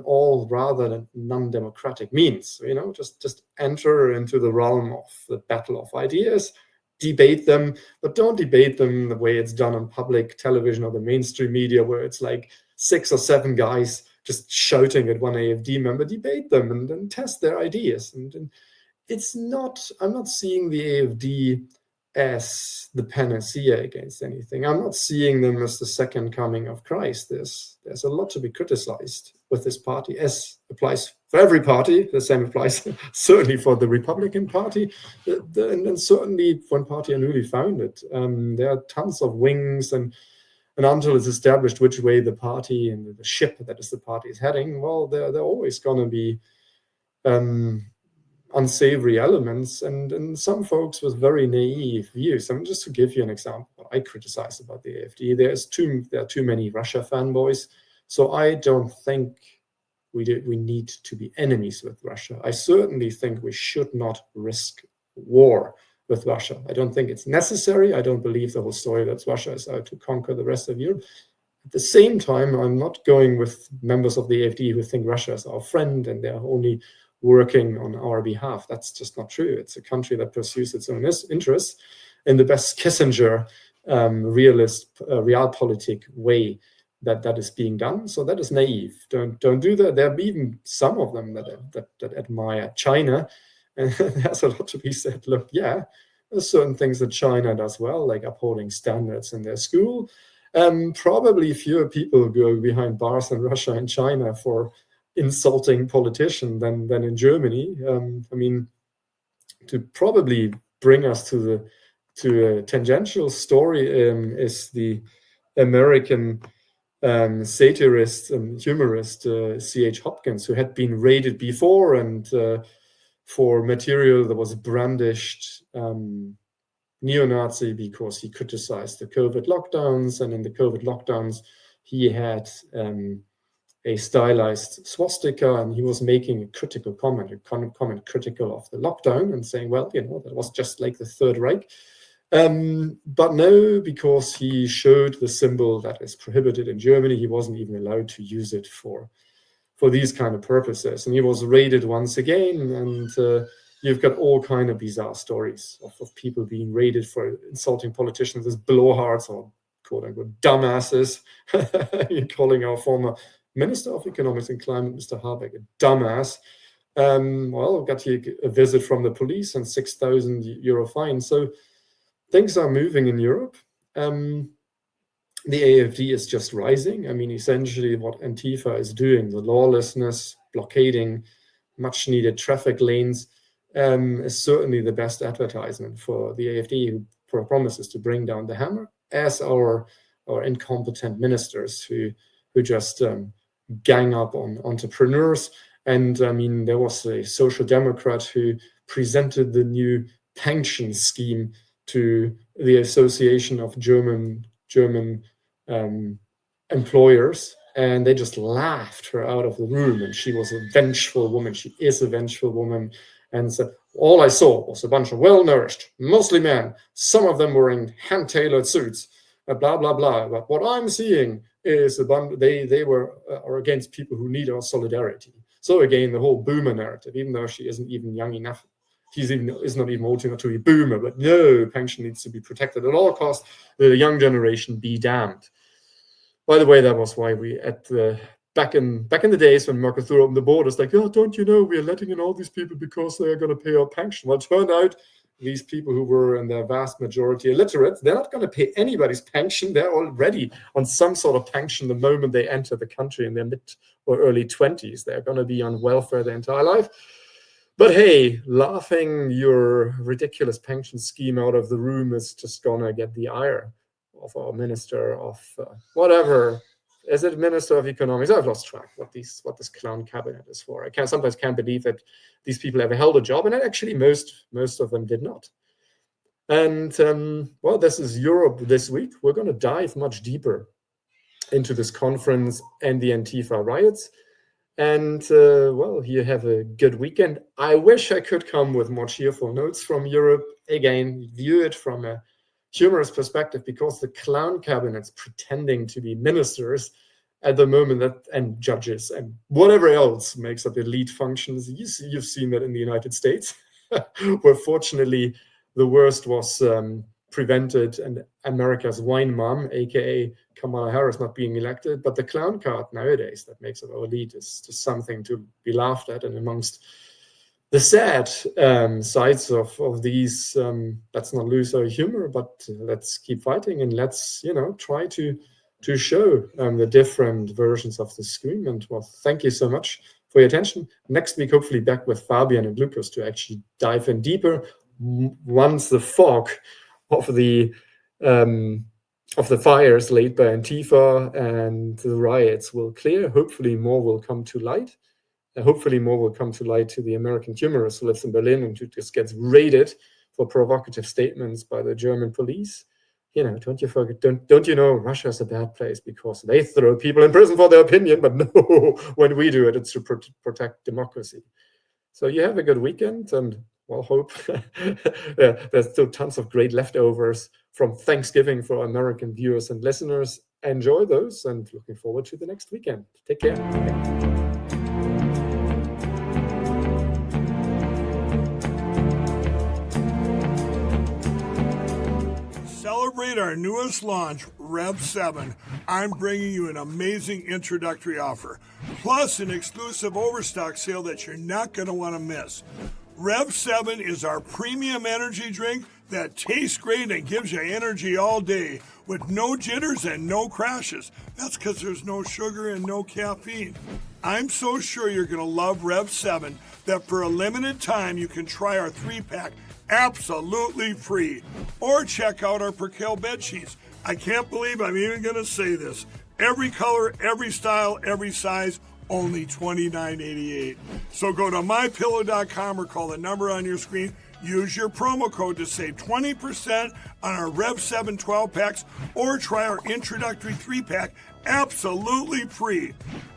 all rather than non-democratic means. You know, just enter into the realm of the battle of ideas, debate them, but don't debate them the way it's done on public television or the mainstream media, where it's like 6 or 7 guys just shouting at one AfD member. Debate them and test their ideas. And it's not, I'm not seeing the AfD as the panacea against anything. I'm not seeing them as the second coming of Christ. There's a lot to be criticized with this party, as applies for every party. The same applies certainly for the Republican Party, and then certainly one party newly founded. There are tons of wings, and until it's established which way the party and the ship that is the party is heading, well, there are always going to be unsavory elements and some folks with very naive views. I mean, just to give you an example, what I criticize about the AfD, there are too many Russia fanboys. So I don't think we need to be enemies with Russia. I certainly think we should not risk war with Russia. I don't think it's necessary. I don't believe the whole story that Russia is out to conquer the rest of Europe. At the same time, I'm not going with members of the AfD who think Russia is our friend and they're only working on our behalf. That's just not true. It's a country that pursues its own interests in the best Kissinger realpolitik way that is being done. So that is naive. Don't do that. There are even some of them that admire China, and there's a lot to be said. Look, yeah, there's certain things that China does well, like upholding standards in their school. Probably fewer people go behind bars in Russia and China for insulting politicians than in Germany. I mean, to probably bring us to a tangential story is the American satirist and humorist C.H. Hopkins, who had been raided before and for material that was brandished neo-Nazi because he criticized the COVID lockdowns, and in the COVID lockdowns he had a stylized swastika, and he was making a critical comment, critical of the lockdown, and saying, well, you know, that was just like the Third Reich. But no, because he showed the symbol that is prohibited in Germany, he wasn't even allowed to use it for these kind of purposes. And he was raided once again, and you've got all kind of bizarre stories of people being raided for insulting politicians as blowhards or quote-unquote dumbasses. You're calling our former Minister of Economics and Climate, Mr. Habeck, a dumbass. Well, got a visit from the police and €6,000 fine. So things are moving in Europe. The AfD is just rising. I mean, essentially what Antifa is doing, the lawlessness, blockading much needed traffic lanes, is certainly the best advertisement for the AfD, who promises to bring down the hammer, as our incompetent ministers who just gang up on entrepreneurs. And I mean, there was a social democrat who presented the new pension scheme to the Association of German employers, and they just laughed her out of the room. And she was a vengeful woman. She is a vengeful woman, and said, all I saw was a bunch of well-nourished, mostly men, some of them wearing hand-tailored suits, blah, blah, blah. But what I'm seeing is they are against people who need our solidarity. So again, the whole boomer narrative, even though she isn't even young enough, is not even old enough to be boomer, but no, pension needs to be protected at all costs. The young generation be damned. By the way, that was why we back in the days when Mercosur opened the borders, like, oh, don't you know, we're letting in all these people because they are going to pay our pension. Well, it turned out these people who were in their vast majority illiterate, they're not going to pay anybody's pension. They're already on some sort of pension the moment they enter the country in their mid or early 20s. They're going to be on welfare their entire life. But hey, laughing your ridiculous pension scheme out of the room is just gonna get the ire of our minister of whatever. Is it Minister of Economics? I've lost track what this clown cabinet is for. I sometimes can't believe that these people ever held a job, and actually most of them did not. And well, this is Europe this week. We're going to dive much deeper into this conference and the Antifa riots. And well, you have a good weekend. I wish I could come with more cheerful notes from Europe. Again, view it from a humorous perspective, because the clown cabinet's pretending to be ministers at the moment, and judges and whatever else makes up elite functions. You've seen that in the United States, where fortunately the worst was prevented, and America's wine mom, aka Kamala Harris, not being elected. But the clown card nowadays that makes up our elite is just something to be laughed at. And amongst the sad sides of these, let's not lose our humor, but let's keep fighting, and let's try to show the different versions of the scream. And well, thank you so much for your attention. Next week, hopefully back with Fabian and Lucas to actually dive in deeper once the fog of the fires laid by Antifa and the riots will clear. Hopefully more will come to light. Hopefully more will come to light to the American humorist who lives in Berlin and who just gets raided for provocative statements by the German police. Don't you forget, don't you know Russia's a bad place because they throw people in prison for their opinion, but no, when we do it, it's to protect democracy. So you have a good weekend, and well, hope there's still tons of great leftovers from Thanksgiving for American viewers and listeners. Enjoy those, and looking forward to the next weekend. Take care. Celebrate our newest launch, Rev 7. I'm bringing you an amazing introductory offer, plus an exclusive overstock sale that you're not going to want to miss. Rev 7 is our premium energy drink that tastes great and gives you energy all day with no jitters and no crashes. That's because there's no sugar and no caffeine. I'm so sure you're going to love Rev 7 that for a limited time you can try our 3-pack absolutely free. Or check out our Percale bed sheets. I can't believe I'm even going to say this. Every color, every style, every size, only $29.88. So go to mypillow.com or call the number on your screen. Use your promo code to save 20% on our Rev 7 12-packs, or try our introductory 3-pack absolutely free.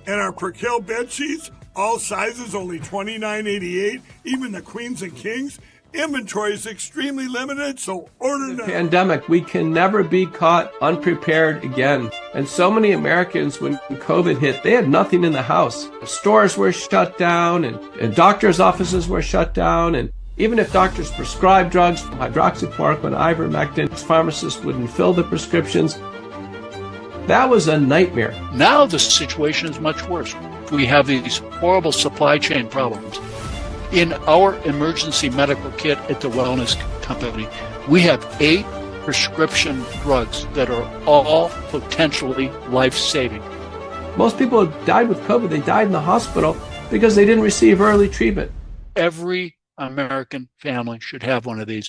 And our Percale bed sheets, all sizes, only $29.88, even the queens and kings. Inventory is extremely limited, so order now. Pandemic, we can never be caught unprepared again. And so many Americans, when COVID hit, they had nothing in the house. Stores were shut down, and doctors' offices were shut down. And even if doctors prescribed drugs, hydroxychloroquine, ivermectin, pharmacists wouldn't fill the prescriptions. That was a nightmare. Now the situation is much worse. We have these horrible supply chain problems. In our emergency medical kit at the Wellness Company, we have 8 prescription drugs that are all potentially life-saving. Most people who died with COVID, they died in the hospital because they didn't receive early treatment. Every American family should have one of these.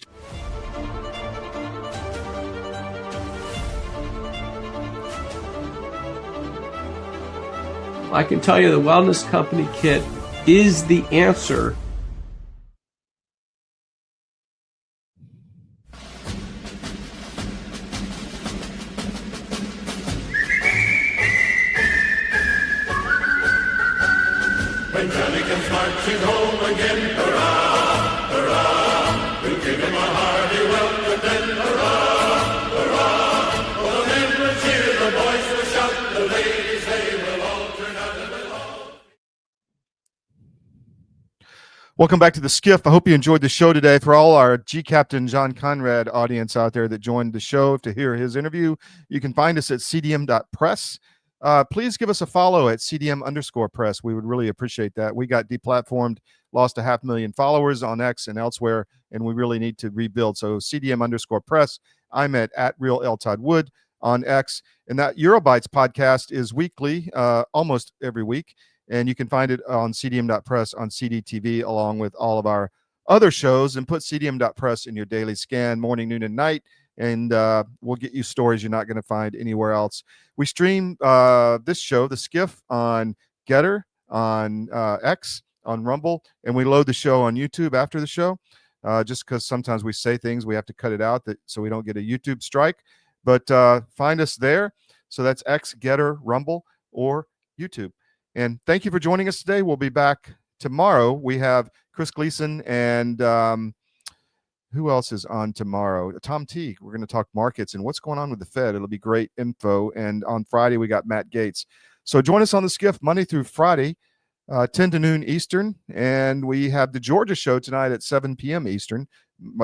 I can tell you the Wellness Company kit is the answer. When Johnny comes marching home again, hurrah, hurrah, we'll give him a hearty welcome then, hurrah, hurrah. Oh, the men will cheer, the boys will shout, the ladies, they will all turn out and will all... Welcome back to the SCIF. I hope you enjoyed the show today. For all our GCaptain John Konrad audience out there that joined the show to hear his interview, you can find us at cdm.press. Please give us a follow at CDM_press. We would really appreciate that. We got deplatformed, lost 500,000 followers on X and elsewhere, and we really need to rebuild. So CDM_press. I'm at Real L Todd Wood on X. And that Eurobytes podcast is weekly, almost every week. And you can find it on cdm.press on CDTV, along with all of our other shows. And put cdm.press in your daily scan, morning, noon, and night. And we'll get you stories you're not going to find anywhere else. We stream this show, The SCIF, on Gettr, on X, on Rumble, and we load the show on YouTube after the show. Just because sometimes we say things, we have to cut it out so we don't get a YouTube strike. But find us there. So that's X, Gettr, Rumble, or YouTube. And thank you for joining us today. We'll be back tomorrow. We have Chris Gleason and who else is on tomorrow? Tom Teague. We're going to talk markets and what's going on with the Fed. It'll be great info. And on Friday, we got Matt Gates. So join us on the SCIF Monday through Friday, 10 to noon Eastern. And we have the Georgia show tonight at 7 p.m. Eastern.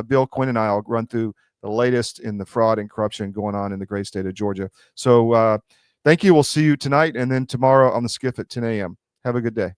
Bill Quinn and I will run through the latest in the fraud and corruption going on in the great state of Georgia. So thank you. We'll see you tonight and then tomorrow on the SCIF at 10 a.m. Have a good day.